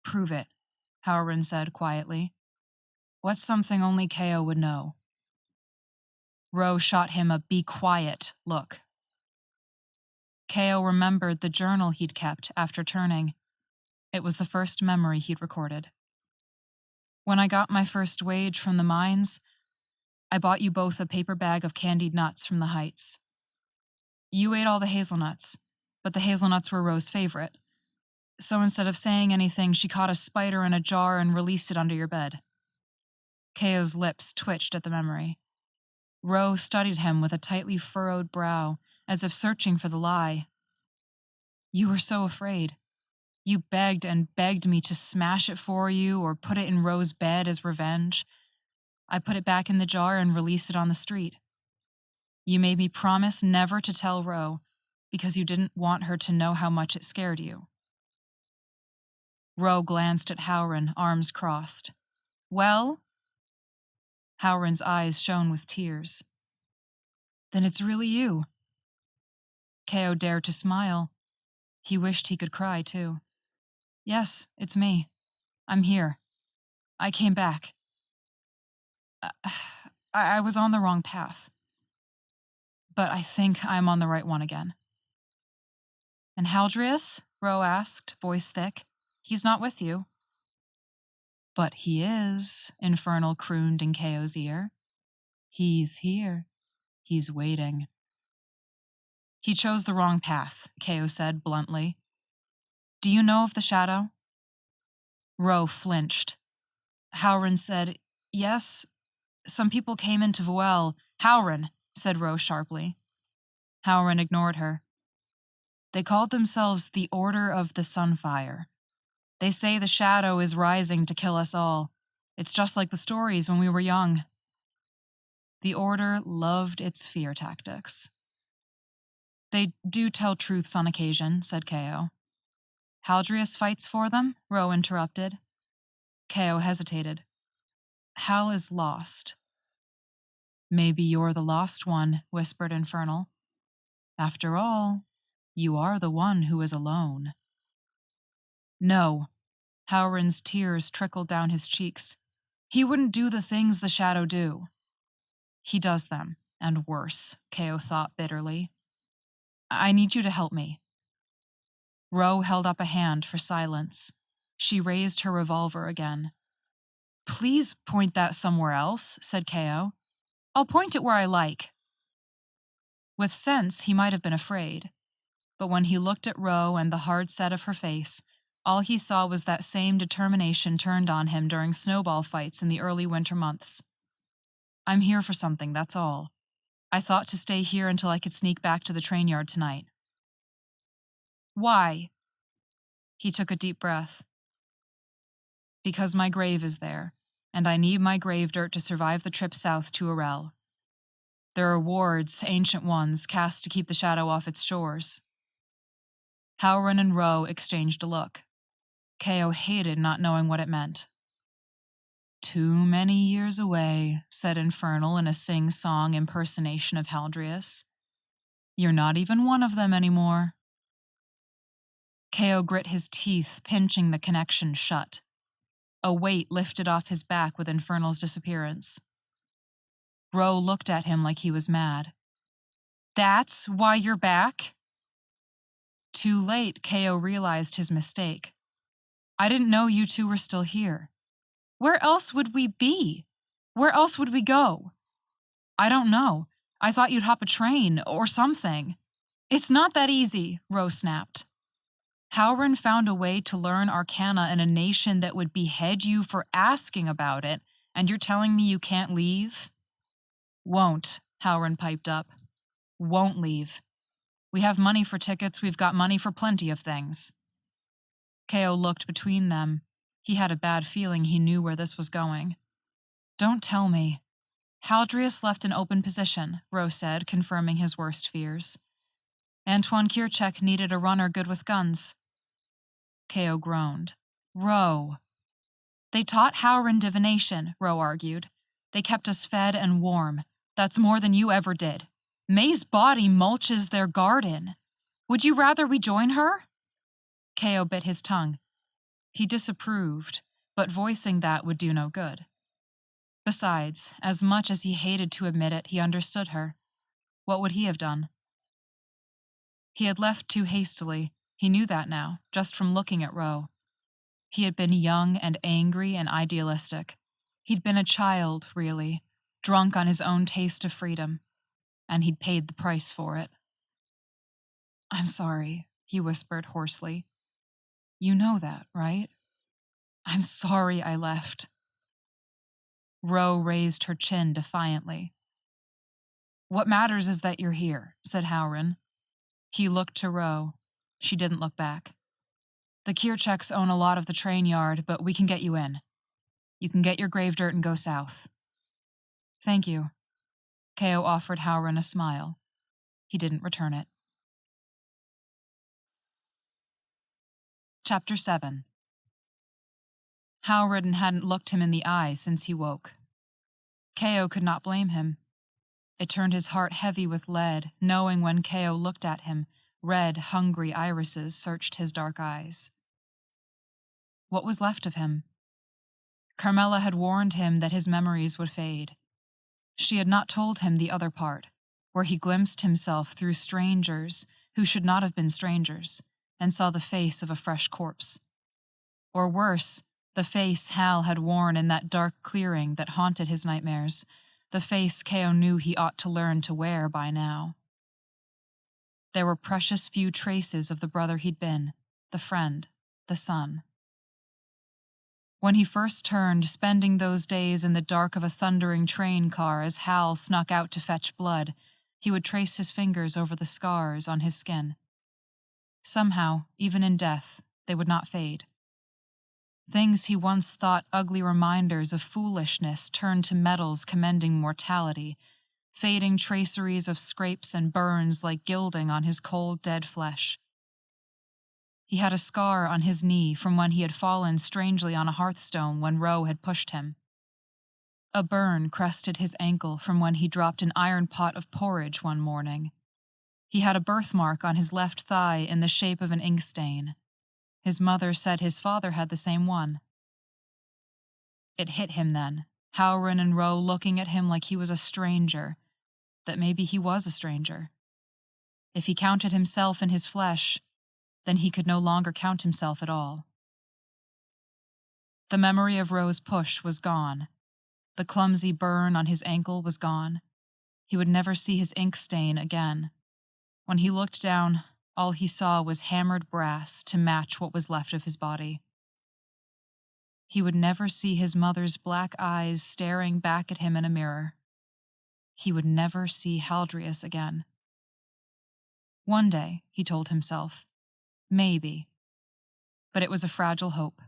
Prove it, Howren said quietly. What's something only Ko would know? Ro shot him a be quiet look. Ko remembered the journal he'd kept after turning. It was the first memory he'd recorded. When I got my first wage from the mines, I bought you both a paper bag of candied nuts from the Heights. You ate all the hazelnuts, but the hazelnuts were Ro's favorite. So instead of saying anything, she caught a spider in a jar and released it under your bed. Ko's lips twitched at the memory. Ro studied him with a tightly furrowed brow, as if searching for the lie. You were so afraid. You begged and begged me to smash it for you or put it in Ro's bed as revenge. I put it back in the jar and released it on the street. You made me promise never to tell Ro, because you didn't want her to know how much it scared you. Ro glanced at Howren, arms crossed. Well? Howren's eyes shone with tears. Then it's really you. Ko dared to smile. He wished he could cry, too. Yes, it's me. I'm here. I came back. I was on the wrong path. But I think I'm on the right one again. And Haldreus? Ro asked, voice thick. He's not with you. But he is, Infernal crooned in Keo's ear. He's here. He's waiting. He chose the wrong path, Keo said bluntly. Do you know of the shadow? Ro flinched. Howren said, yes. Some people came into Voel. Howren, said Ro sharply. Howren ignored her. They called themselves the Order of the Sunfire. They say the shadow is rising to kill us all. It's just like the stories when we were young. The Order loved its fear tactics. They do tell truths on occasion, said Keo. Haldreus fights for them? Ro interrupted. Keo hesitated. Hal is lost. Maybe you're the lost one, whispered Infernal. After all, you are the one who is alone. No. Howren's tears trickled down his cheeks. He wouldn't do the things the shadow do. He does them, and worse, Keo thought bitterly. I need you to help me. Ro held up a hand for silence. She raised her revolver again. Please point that somewhere else, said Keo. I'll point it where I like. With sense, he might have been afraid. But when he looked at Ro and the hard set of her face, all he saw was that same determination turned on him during snowball fights in the early winter months. I'm here for something, that's all. I thought to stay here until I could sneak back to the train yard tonight. Why? He took a deep breath. Because my grave is there, and I need my grave dirt to survive the trip south to Arel. There are wards, ancient ones, cast to keep the shadow off its shores. Howren and Ro exchanged a look. Keo hated not knowing what it meant. Too many years away, said Infernal in a sing-song impersonation of Haldreus. You're not even one of them anymore. Keo grit his teeth, pinching the connection shut. A weight lifted off his back with Infernal's disappearance. Ro looked at him like he was mad. That's why you're back? Too late, Keo realized his mistake. I didn't know you two were still here. Where else would we be? Where else would we go? I don't know. I thought you'd hop a train or something. It's not that easy, Ro snapped. Howren found a way to learn Arcana in a nation that would behead you for asking about it, and you're telling me you can't leave? Won't, Howren piped up. Won't leave. We have money for tickets, we've got money for plenty of things. Keo looked between them. He had a bad feeling he knew where this was going. Don't tell me. Haldreus left an open position, Ro said, confirming his worst fears. Antoine Kirchek needed a runner good with guns. Keo groaned. Ro. They taught Howren divination, Ro argued. They kept us fed and warm. That's more than you ever did. May's body mulches their garden. Would you rather we join her? Keo bit his tongue. He disapproved, but voicing that would do no good. Besides, as much as he hated to admit it, he understood her. What would he have done? He had left too hastily. He knew that now, just from looking at Ro. He had been young and angry and idealistic. He'd been a child, really, drunk on his own taste of freedom. And he'd paid the price for it. I'm sorry, he whispered hoarsely. You know that, right? I'm sorry I left. Ro raised her chin defiantly. What matters is that you're here, said Howren. He looked to Ro. She didn't look back. The Kircheks own a lot of the train yard, but we can get you in. You can get your grave dirt and go south. Thank you. Keo offered Howren a smile. He didn't return it. Chapter 7. Howren hadn't looked him in the eye since he woke. Keo could not blame him. It turned his heart heavy with lead, knowing when Keo looked at him, red, hungry irises searched his dark eyes. What was left of him? Carmela had warned him that his memories would fade. She had not told him the other part, where he glimpsed himself through strangers who should not have been strangers, and saw the face of a fresh corpse. Or worse, the face Hal had worn in that dark clearing that haunted his nightmares, the face Keo knew he ought to learn to wear by now. There were precious few traces of the brother he'd been, the friend, the son. When he first turned, spending those days in the dark of a thundering train car as Hal snuck out to fetch blood, he would trace his fingers over the scars on his skin. Somehow, even in death, they would not fade. Things he once thought ugly reminders of foolishness turned to medals commending mortality, fading traceries of scrapes and burns like gilding on his cold, dead flesh. He had a scar on his knee from when he had fallen strangely on a hearthstone when Ro had pushed him. A burn crested his ankle from when he dropped an iron pot of porridge one morning. He had a birthmark on his left thigh in the shape of an ink stain. His mother said his father had the same one. It hit him then, Howren and Ro looking at him like he was a stranger, that maybe he was a stranger. If he counted himself in his flesh, then he could no longer count himself at all. The memory of Ro's push was gone. The clumsy burn on his ankle was gone. He would never see his ink stain again. When he looked down, all he saw was hammered brass to match what was left of his body. He would never see his mother's black eyes staring back at him in a mirror. He would never see Haldreus again. One day, he told himself, maybe. But it was a fragile hope.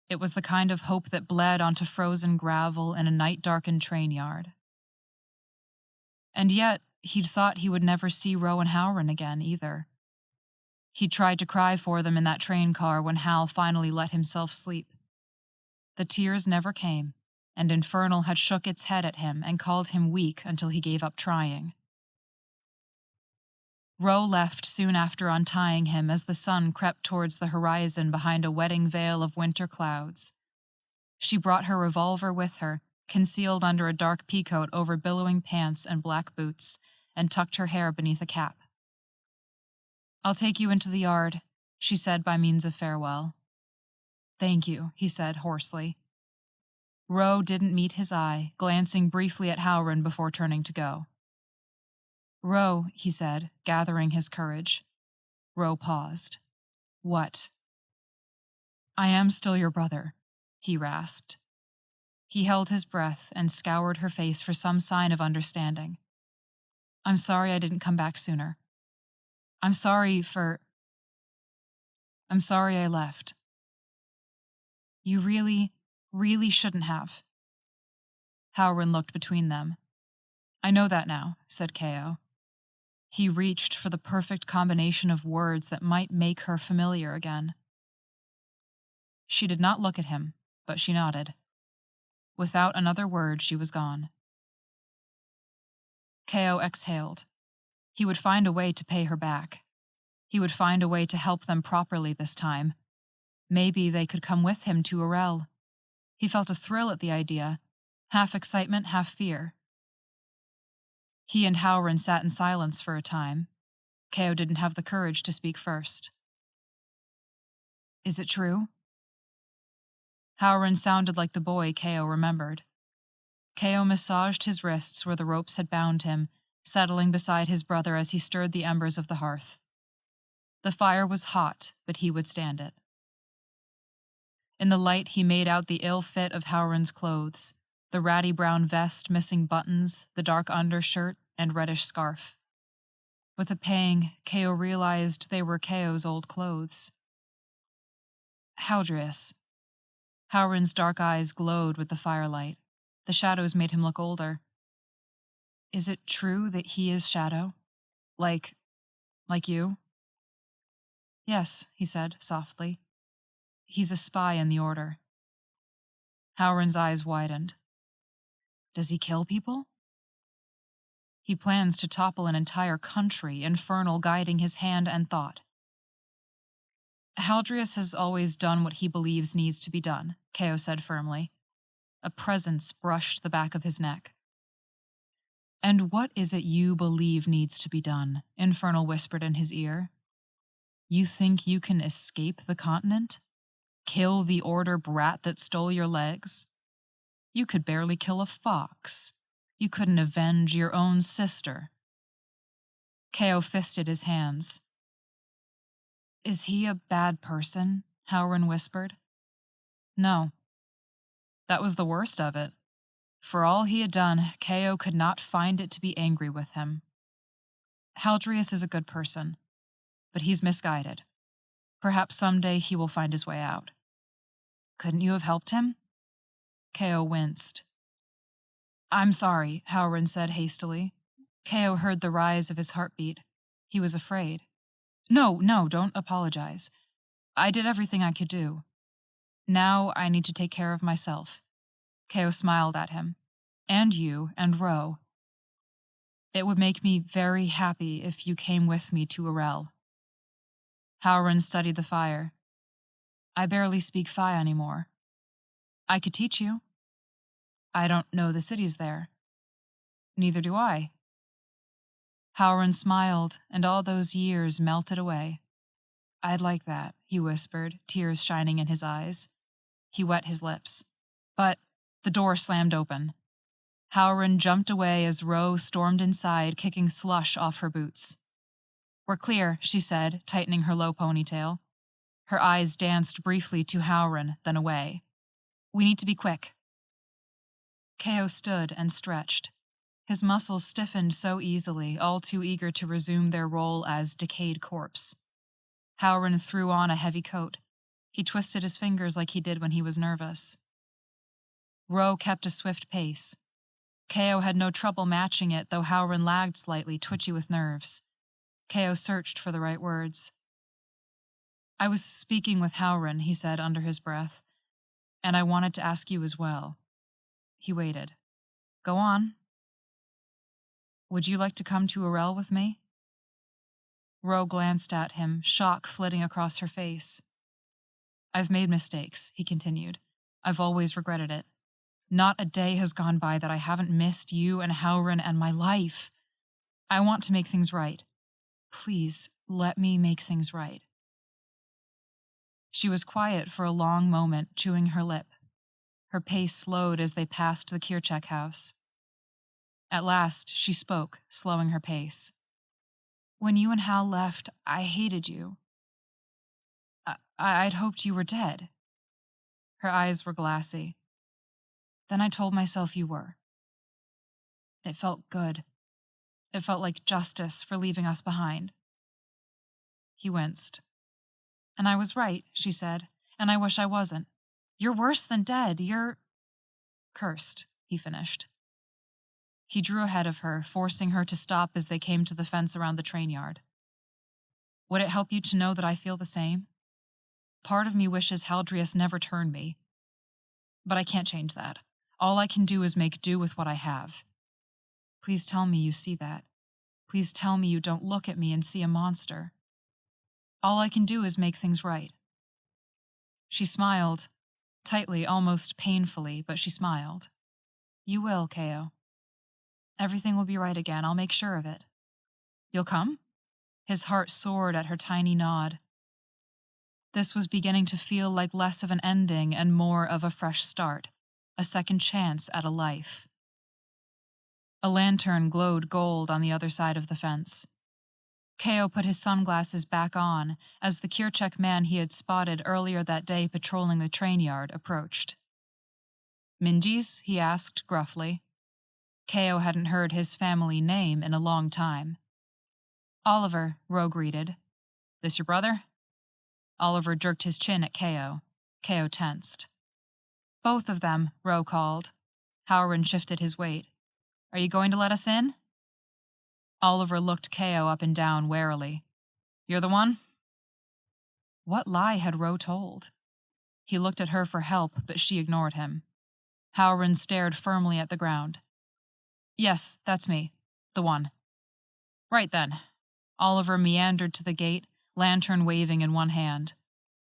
It was the kind of hope that bled onto frozen gravel in a night-darkened train yard. And yet, he'd thought he would never see Ro and Howren again, either. He tried to cry for them in that train car when Hal finally let himself sleep. The tears never came, and Infernal had shook its head at him and called him weak until he gave up trying. Ro left soon after untying him as the sun crept towards the horizon behind a wetting veil of winter clouds. She brought her revolver with her, concealed under a dark peacoat over billowing pants and black boots, and tucked her hair beneath a cap. "I'll take you into the yard," she said by means of farewell. "Thank you," he said hoarsely. Ro didn't meet his eye, glancing briefly at Howren before turning to go. "Ro," he said, gathering his courage. Ro paused. "What?" "I am still your brother," he rasped. He held his breath and scoured her face for some sign of understanding. "I'm sorry I didn't come back sooner. I'm sorry I left. You really, really shouldn't have." Howren looked between them. "I know that now," said Keo. He reached for the perfect combination of words that might make her familiar again. She did not look at him, but she nodded. Without another word, she was gone. Keo exhaled. He would find a way to pay her back. He would find a way to help them properly this time. Maybe they could come with him to Orel. He felt a thrill at the idea, half excitement, half fear. He and Howren sat in silence for a time. Keo didn't have the courage to speak first. "Is it true?" Howren sounded like the boy Keo remembered. Keo massaged his wrists where the ropes had bound him, settling beside his brother as he stirred the embers of the hearth. The fire was hot, but he would stand it. In the light, he made out the ill fit of Howren's clothes, the ratty brown vest missing buttons, the dark undershirt, and reddish scarf. With a pang, Keo realized they were Keo's old clothes. "Haldreus." Howren's dark eyes glowed with the firelight. The shadows made him look older. "Is it true that he is Shadow? Like you?" "Yes," he said softly. "He's a spy in the Order." Howren's eyes widened. "Does he kill people?" "He plans to topple an entire country, Infernal guiding his hand and thought." "Haldreus has always done what he believes needs to be done," Keo said firmly. A presence brushed the back of his neck. "And what is it you believe needs to be done?" Infernal whispered in his ear. You think you can escape the continent? Kill the order brat that stole your legs? You could barely kill a fox. You couldn't avenge your own sister. Ko fisted his hands. Is he a bad person? Howren whispered. No. That was the worst of it. For all he had done, Ko could not find it to be angry with him. Haldreus is a good person, but he's misguided. Perhaps someday he will find his way out. Couldn't you have helped him? Ko winced. I'm sorry, Howren said hastily. Ko heard the rise of his heartbeat. He was afraid. No, don't apologize. I did everything I could do. Now I need to take care of myself. Ko smiled at him. And you, and Ro. It would make me very happy if you came with me to Arel. Howren studied the fire. I barely speak Fi anymore. I could teach you. I don't know the cities there. Neither do I. Howren smiled, and all those years melted away. I'd like that, he whispered, tears shining in his eyes. He wet his lips. But the door slammed open. Howren jumped away as Ro stormed inside, kicking slush off her boots. We're clear, she said, tightening her low ponytail. Her eyes danced briefly to Howren, then away. We need to be quick. Ko stood and stretched. His muscles stiffened so easily, all too eager to resume their role as decayed corpse. Howren threw on a heavy coat. He twisted his fingers like he did when he was nervous. Ro kept a swift pace. Ko had no trouble matching it, though Howren lagged slightly, twitchy with nerves. Ko searched for the right words. I was speaking with Howren, he said under his breath, and I wanted to ask you as well. He waited. Go on. Would you like to come to Arel with me? Ro glanced at him, shock flitting across her face. I've made mistakes, he continued. I've always regretted it. Not a day has gone by that I haven't missed you and Howren and my life. I want to make things right. Please, let me make things right. She was quiet for a long moment, chewing her lip. Her pace slowed as they passed the Kirchek house. At last, she spoke, slowing her pace. When you and Hal left, I hated you. I'd hoped you were dead. Her eyes were glassy. Then I told myself you were. It felt good. It felt like justice for leaving us behind. He winced. And I was right, she said, and I wish I wasn't. You're worse than dead. You're cursed, he finished. He drew ahead of her, forcing her to stop as they came to the fence around the train yard. Would it help you to know that I feel the same? Part of me wishes Haldreus never turned me. But I can't change that. All I can do is make do with what I have. Please tell me you see that. Please tell me you don't look at me and see a monster. All I can do is make things right. She smiled, tightly, almost painfully, but she smiled. You will, Ko. Everything will be right again. I'll make sure of it. You'll come? His heart soared at her tiny nod. This was beginning to feel like less of an ending and more of a fresh start, a second chance at a life. A lantern glowed gold on the other side of the fence. Ko put his sunglasses back on as the Kirchek man he had spotted earlier that day patrolling the train yard approached. Minji's? He asked gruffly. Ko hadn't heard his family name in a long time. Oliver, Ro greeted. This your brother? Oliver jerked his chin at Ko. Ko tensed. Both of them, Ro called. Howren shifted his weight. Are you going to let us in? Oliver looked Ko up and down warily. You're the one? What lie had Ro told? He looked at her for help, but she ignored him. Howren stared firmly at the ground. Yes, that's me. The one. Right then. Oliver meandered to the gate, lantern waving in one hand.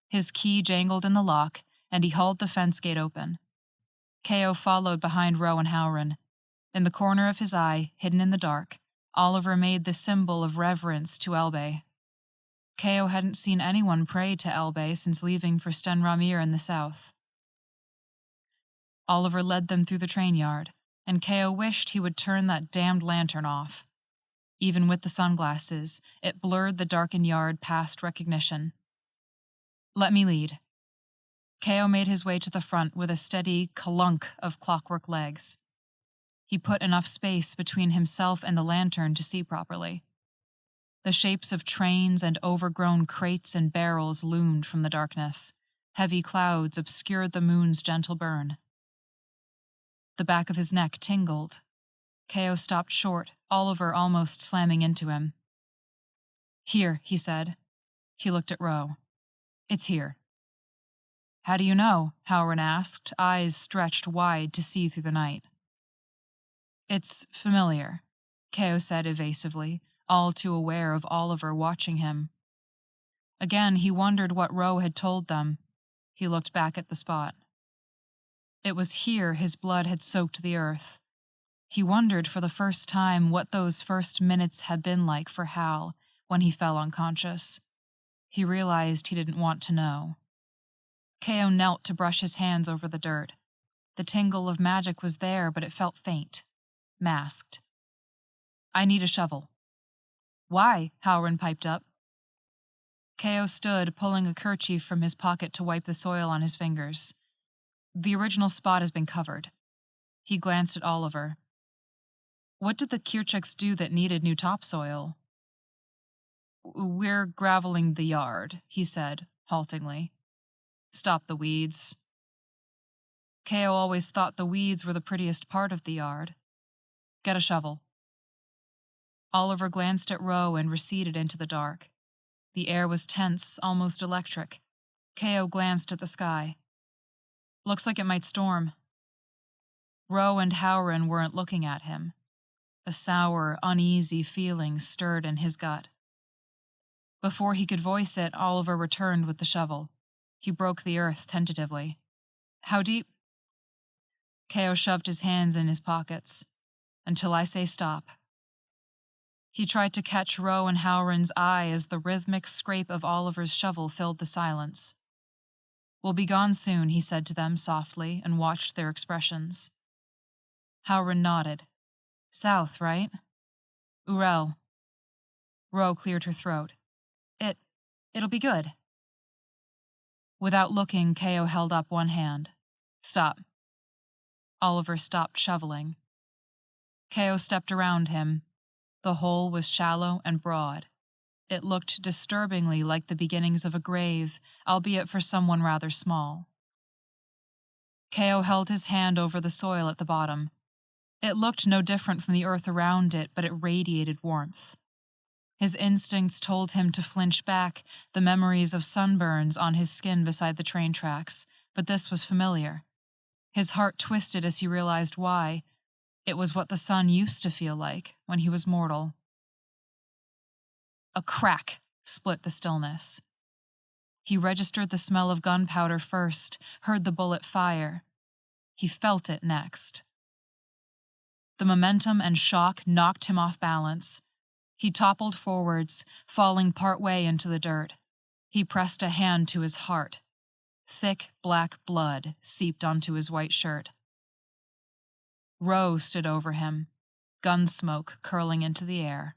His key jangled in the lock, and he hauled the fence gate open. Ko followed behind Ro and Howren. In the corner of his eye, hidden in the dark, Oliver made the symbol of reverence to Elbe. Keo hadn't seen anyone pray to Elbe since leaving for Stenramir in the south. Oliver led them through the train yard, and Keo wished he would turn that damned lantern off. Even with the sunglasses, it blurred the darkened yard past recognition. "Let me lead." Keo made his way to the front with a steady clunk of clockwork legs. He put enough space between himself and the lantern to see properly. The shapes of trains and overgrown crates and barrels loomed from the darkness. Heavy clouds obscured the moon's gentle burn. The back of his neck tingled. Keo stopped short, Oliver almost slamming into him. "Here," he said. He looked at Ro. "It's here." "How do you know?" Howren asked, eyes stretched wide to see through the night. "It's familiar," Keo said evasively, all too aware of Oliver watching him. Again, he wondered what Ro had told them. He looked back at the spot. It was here his blood had soaked the earth. He wondered for the first time what those first minutes had been like for Hal when he fell unconscious. He realized he didn't want to know. Keo knelt to brush his hands over the dirt. The tingle of magic was there, but it felt faint, masked. "I need a shovel." "Why?" Howren piped up. Keo stood, pulling a kerchief from his pocket to wipe the soil on his fingers. "The original spot has been covered." He glanced at Oliver. "What did the Kircheks do that needed new topsoil?" "We're graveling the yard," he said, haltingly. "Stop the weeds." Keo always thought the weeds were the prettiest part of the yard. "Get a shovel." Oliver glanced at Ro and receded into the dark. The air was tense, almost electric. Keo glanced at the sky. "Looks like it might storm." Ro and Howren weren't looking at him. A sour, uneasy feeling stirred in his gut. Before he could voice it, Oliver returned with the shovel. He broke the earth tentatively. "How deep?" Keo shoved his hands in his pockets. "Until I say stop." He tried to catch Ro and Howren's eye as the rhythmic scrape of Oliver's shovel filled the silence. "We'll be gone soon," he said to them softly, and watched their expressions. Howren nodded. "South, right?" "Urel." Ro cleared her throat. It'll be good." Without looking, Keo held up one hand. "Stop." Oliver stopped shoveling. Keo stepped around him. The hole was shallow and broad. It looked disturbingly like the beginnings of a grave, albeit for someone rather small. Keo held his hand over the soil at the bottom. It looked no different from the earth around it, but it radiated warmth. His instincts told him to flinch back, the memories of sunburns on his skin beside the train tracks, but this was familiar. His heart twisted as he realized why. It was what the sun used to feel like when he was mortal. A crack split the stillness. He registered the smell of gunpowder first, heard the bullet fire. He felt it next. The momentum and shock knocked him off balance. He toppled forwards, falling partway into the dirt. He pressed a hand to his heart. Thick black blood seeped onto his white shirt. Ro stood over him, gun smoke curling into the air.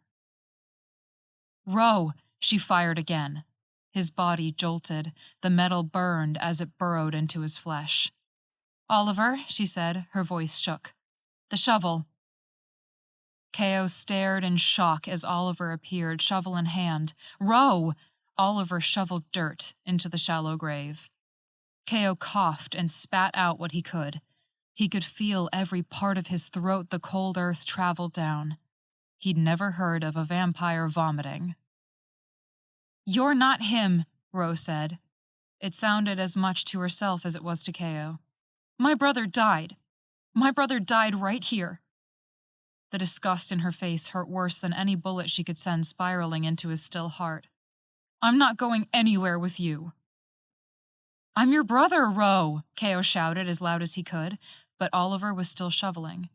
"Ro!" She fired again. His body jolted. The metal burned as it burrowed into his flesh. "Oliver," she said, her voice shook. "The shovel." Keo stared in shock as Oliver appeared, shovel in hand. "Ro!" Oliver shoveled dirt into the shallow grave. Keo coughed and spat out what he could. He could feel every part of his throat the cold earth traveled down. He'd never heard of a vampire vomiting. "You're not him," Ro said. It sounded as much to herself as it was to Keo. "My brother died. My brother died right here." The disgust in her face hurt worse than any bullet she could send spiraling into his still heart. "I'm not going anywhere with you." "I'm your brother, Ro!" Keo shouted as loud as he could, but Oliver was still shoveling.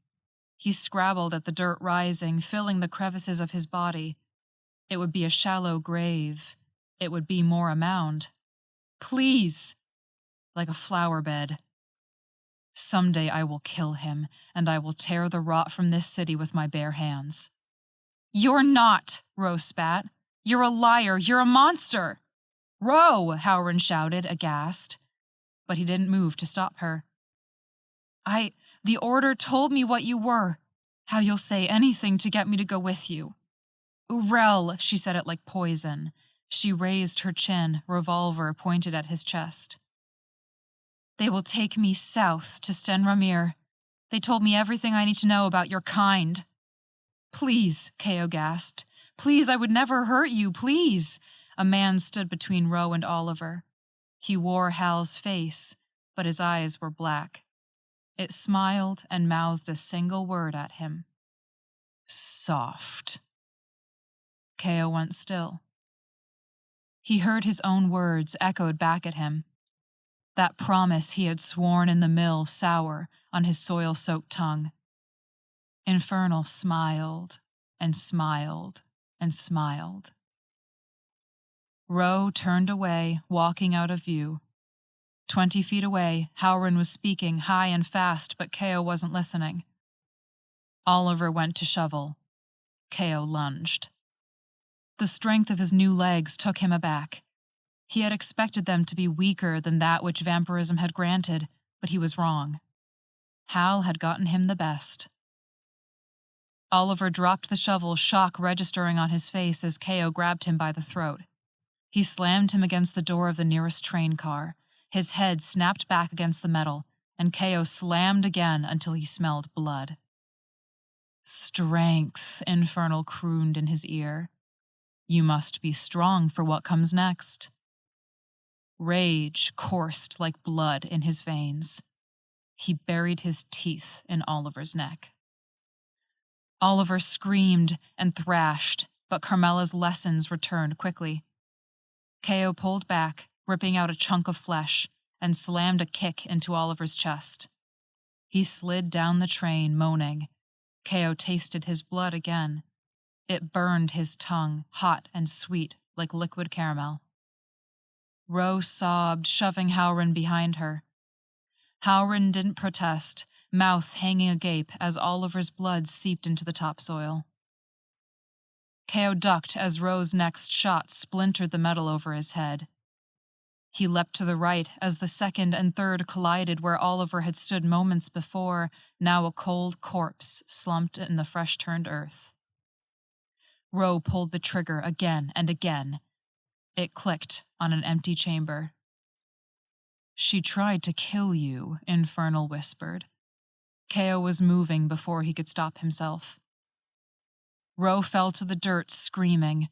He scrabbled at the dirt rising, filling the crevices of his body. It would be a shallow grave. It would be more a mound. Please! Like a flower bed. Someday I will kill him, and I will tear the rot from this city with my bare hands. You're not, Rose spat. You're a liar. You're a monster. Row, Howren shouted, aghast. But he didn't move to stop her. The order told me what you were. How you'll say anything to get me to go with you. Urel, she said it like poison. She raised her chin, revolver pointed at his chest. They will take me south to Stenramir. They told me everything I need to know about your kind. Please, Keo gasped. Please, I would never hurt you, please. A man stood between Roe and Oliver. He wore Hal's face, but his eyes were black. It smiled and mouthed a single word at him. Soft. Keo went still. He heard his own words echoed back at him. That promise he had sworn in the mill sour on his soil-soaked tongue. Infernal smiled and smiled and smiled. Roe turned away, walking out of view. 20 feet away, Howren was speaking high and fast, but Keo wasn't listening. Oliver went to shovel. Keo lunged. The strength of his new legs took him aback. He had expected them to be weaker than that which vampirism had granted, but he was wrong. Hal had gotten him the best. Oliver dropped the shovel, shock registering on his face as Keo grabbed him by the throat. He slammed him against the door of the nearest train car. His head snapped back against the metal, and Keo slammed again until he smelled blood. Strength, Infernal crooned in his ear. You must be strong for what comes next. Rage coursed like blood in his veins. He buried his teeth in Oliver's neck. Oliver screamed and thrashed, but Carmela's lessons returned quickly. Keo pulled back, ripping out a chunk of flesh, and slammed a kick into Oliver's chest. He slid down the train, moaning. Keo tasted his blood again. It burned his tongue, hot and sweet, like liquid caramel. Roe sobbed, shoving Howren behind her. Howren didn't protest, mouth hanging agape as Oliver's blood seeped into the topsoil. Keo ducked as Roe's next shot splintered the metal over his head. He leapt to the right as the second and third collided where Oliver had stood moments before, now a cold corpse slumped in the fresh-turned earth. Roe pulled the trigger again and again. It clicked on an empty chamber. She tried to kill you, Infernal whispered. Keo was moving before he could stop himself. Roe fell to the dirt, screaming.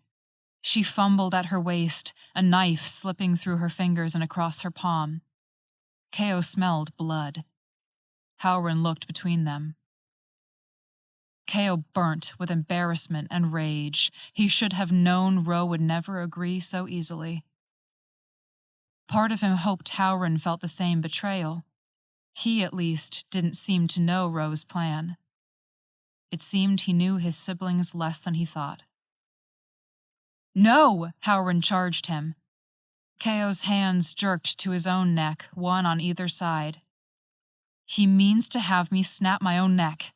She fumbled at her waist, a knife slipping through her fingers and across her palm. Keo smelled blood. Howren looked between them. Keo burnt with embarrassment and rage. He should have known Roe would never agree so easily. Part of him hoped Howren felt the same betrayal. He, at least, didn't seem to know Roe's plan. It seemed he knew his siblings less than he thought. No! Howren charged him. Keo's hands jerked to his own neck, one on either side. He means to have me snap my own neck.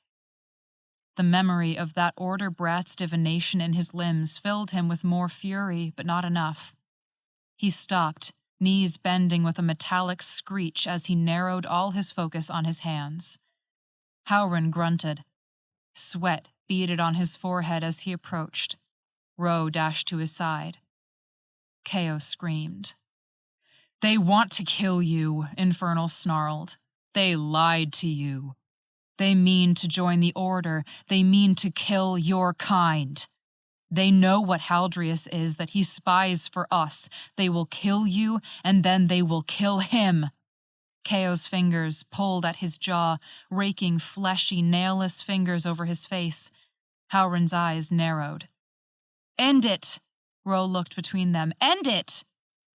The memory of that order brat's divination in his limbs filled him with more fury, but not enough. He stopped, knees bending with a metallic screech as he narrowed all his focus on his hands. Howren grunted. Sweat beaded on his forehead as he approached. Roe dashed to his side. Keo screamed. They want to kill you, Infernal snarled. They lied to you. They mean to join the Order. They mean to kill your kind. They know what Haldreus is, that he spies for us. They will kill you, and then they will kill him. Keo's fingers pulled at his jaw, raking fleshy, nailless fingers over his face. Howren's eyes narrowed. End it! Roe looked between them. End it!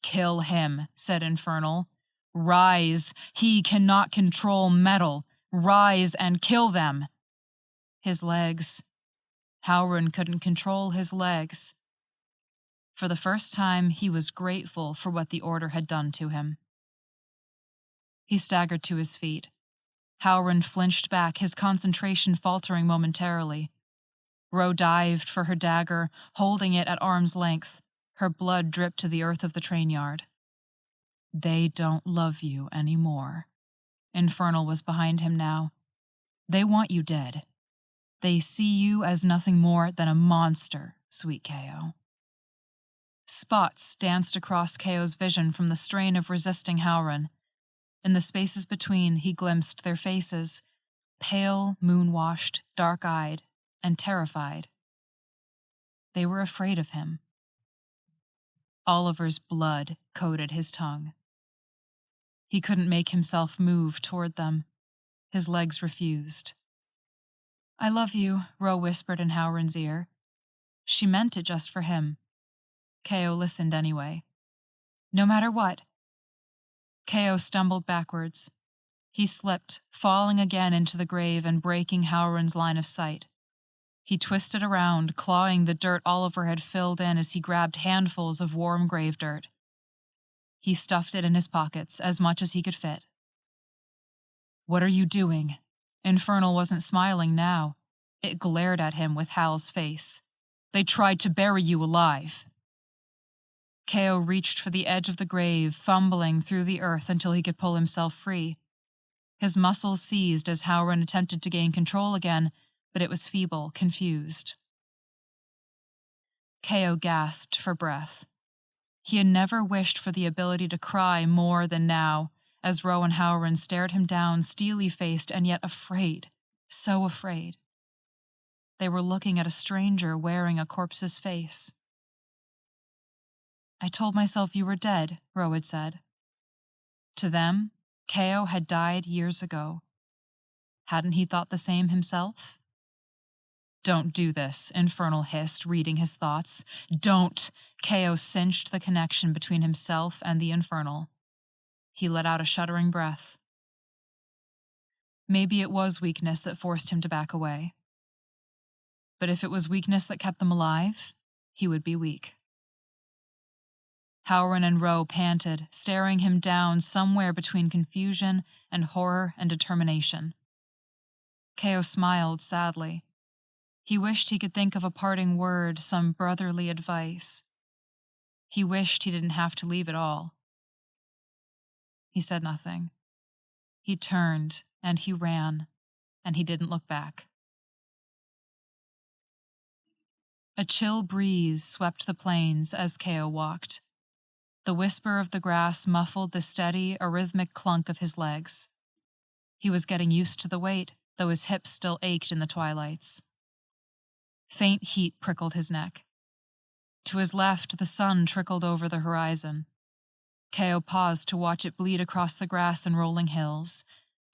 Kill him, said Infernal. Rise. He cannot control metal. Rise and kill them. His legs. Howren couldn't control his legs. For the first time, he was grateful for what the order had done to him. He staggered to his feet. Howren flinched back, his concentration faltering momentarily. Ro dived for her dagger, holding it at arm's length. Her blood dripped to the earth of the train yard. They don't love you anymore. Infernal was behind him now. They want you dead. They see you as nothing more than a monster, sweet Ko. Spots danced across Ko's vision from the strain of resisting Howren. In the spaces between, he glimpsed their faces, pale, moon-washed, dark-eyed, and terrified. They were afraid of him. Oliver's blood coated his tongue. He couldn't make himself move toward them. His legs refused. I love you, Ro whispered in Howren's ear. She meant it just for him. Ko listened anyway. No matter what. Ko stumbled backwards. He slipped, falling again into the grave and breaking Howren's line of sight. He twisted around, clawing the dirt Oliver had filled in as he grabbed handfuls of warm grave dirt. He stuffed it in his pockets, as much as he could fit. What are you doing? Infernal wasn't smiling now. It glared at him with Hal's face. They tried to bury you alive. Ko reached for the edge of the grave, fumbling through the earth until he could pull himself free. His muscles seized as Howren attempted to gain control again, but it was feeble, confused. Ko gasped for breath. He had never wished for the ability to cry more than now, as Ro and Howren stared him down, steely-faced and yet afraid, so afraid. They were looking at a stranger wearing a corpse's face. I told myself you were dead, Ro had said. To them, Ko had died years ago. Hadn't he thought the same himself? Don't do this, Infernal hissed, reading his thoughts. Don't! Ko cinched the connection between himself and the Infernal. He let out a shuddering breath. Maybe it was weakness that forced him to back away. But if it was weakness that kept them alive, he would be weak. Howren and Ro panted, staring him down somewhere between confusion and horror and determination. Ko smiled sadly. He wished he could think of a parting word, some brotherly advice. He wished he didn't have to leave at all. He said nothing. He turned, and he ran, and he didn't look back. A chill breeze swept the plains as Ko walked. The whisper of the grass muffled the steady, arrhythmic clunk of his legs. He was getting used to the weight, though his hips still ached in the twilights. Faint heat prickled his neck. To his left, the sun trickled over the horizon. Ko paused to watch it bleed across the grass and rolling hills.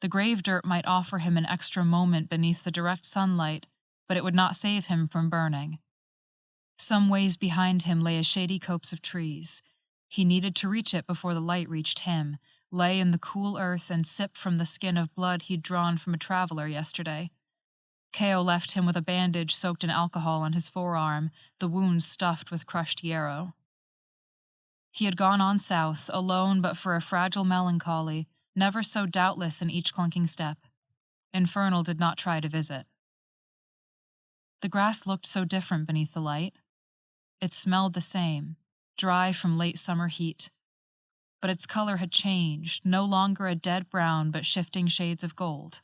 The grave dirt might offer him an extra moment beneath the direct sunlight, but it would not save him from burning. Some ways behind him lay a shady copse of trees. He needed to reach it before the light reached him, lay in the cool earth and sip from the skin of blood he'd drawn from a traveler yesterday. Ko left him with a bandage soaked in alcohol on his forearm, the wound stuffed with crushed yarrow. He had gone on south, alone but for a fragile melancholy, never so doubtless in each clunking step. Infernal did not try to visit. The grass looked so different beneath the light. It smelled the same, dry from late summer heat. But its color had changed, no longer a dead brown but shifting shades of gold.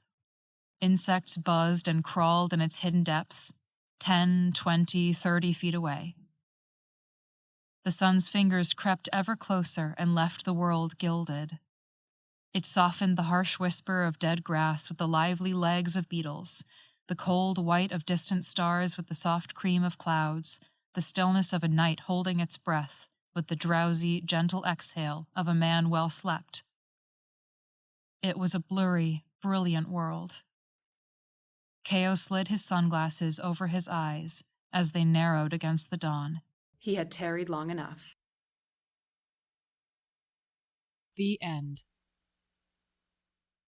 Insects buzzed and crawled in its hidden depths, 10, 20, 30 feet away. The sun's fingers crept ever closer and left the world gilded. It softened the harsh whisper of dead grass with the lively legs of beetles, the cold white of distant stars with the soft cream of clouds, the stillness of a night holding its breath with the drowsy, gentle exhale of a man well slept. It was a blurry, brilliant world. Ko slid his sunglasses over his eyes as they narrowed against the dawn. He had tarried long enough. The end.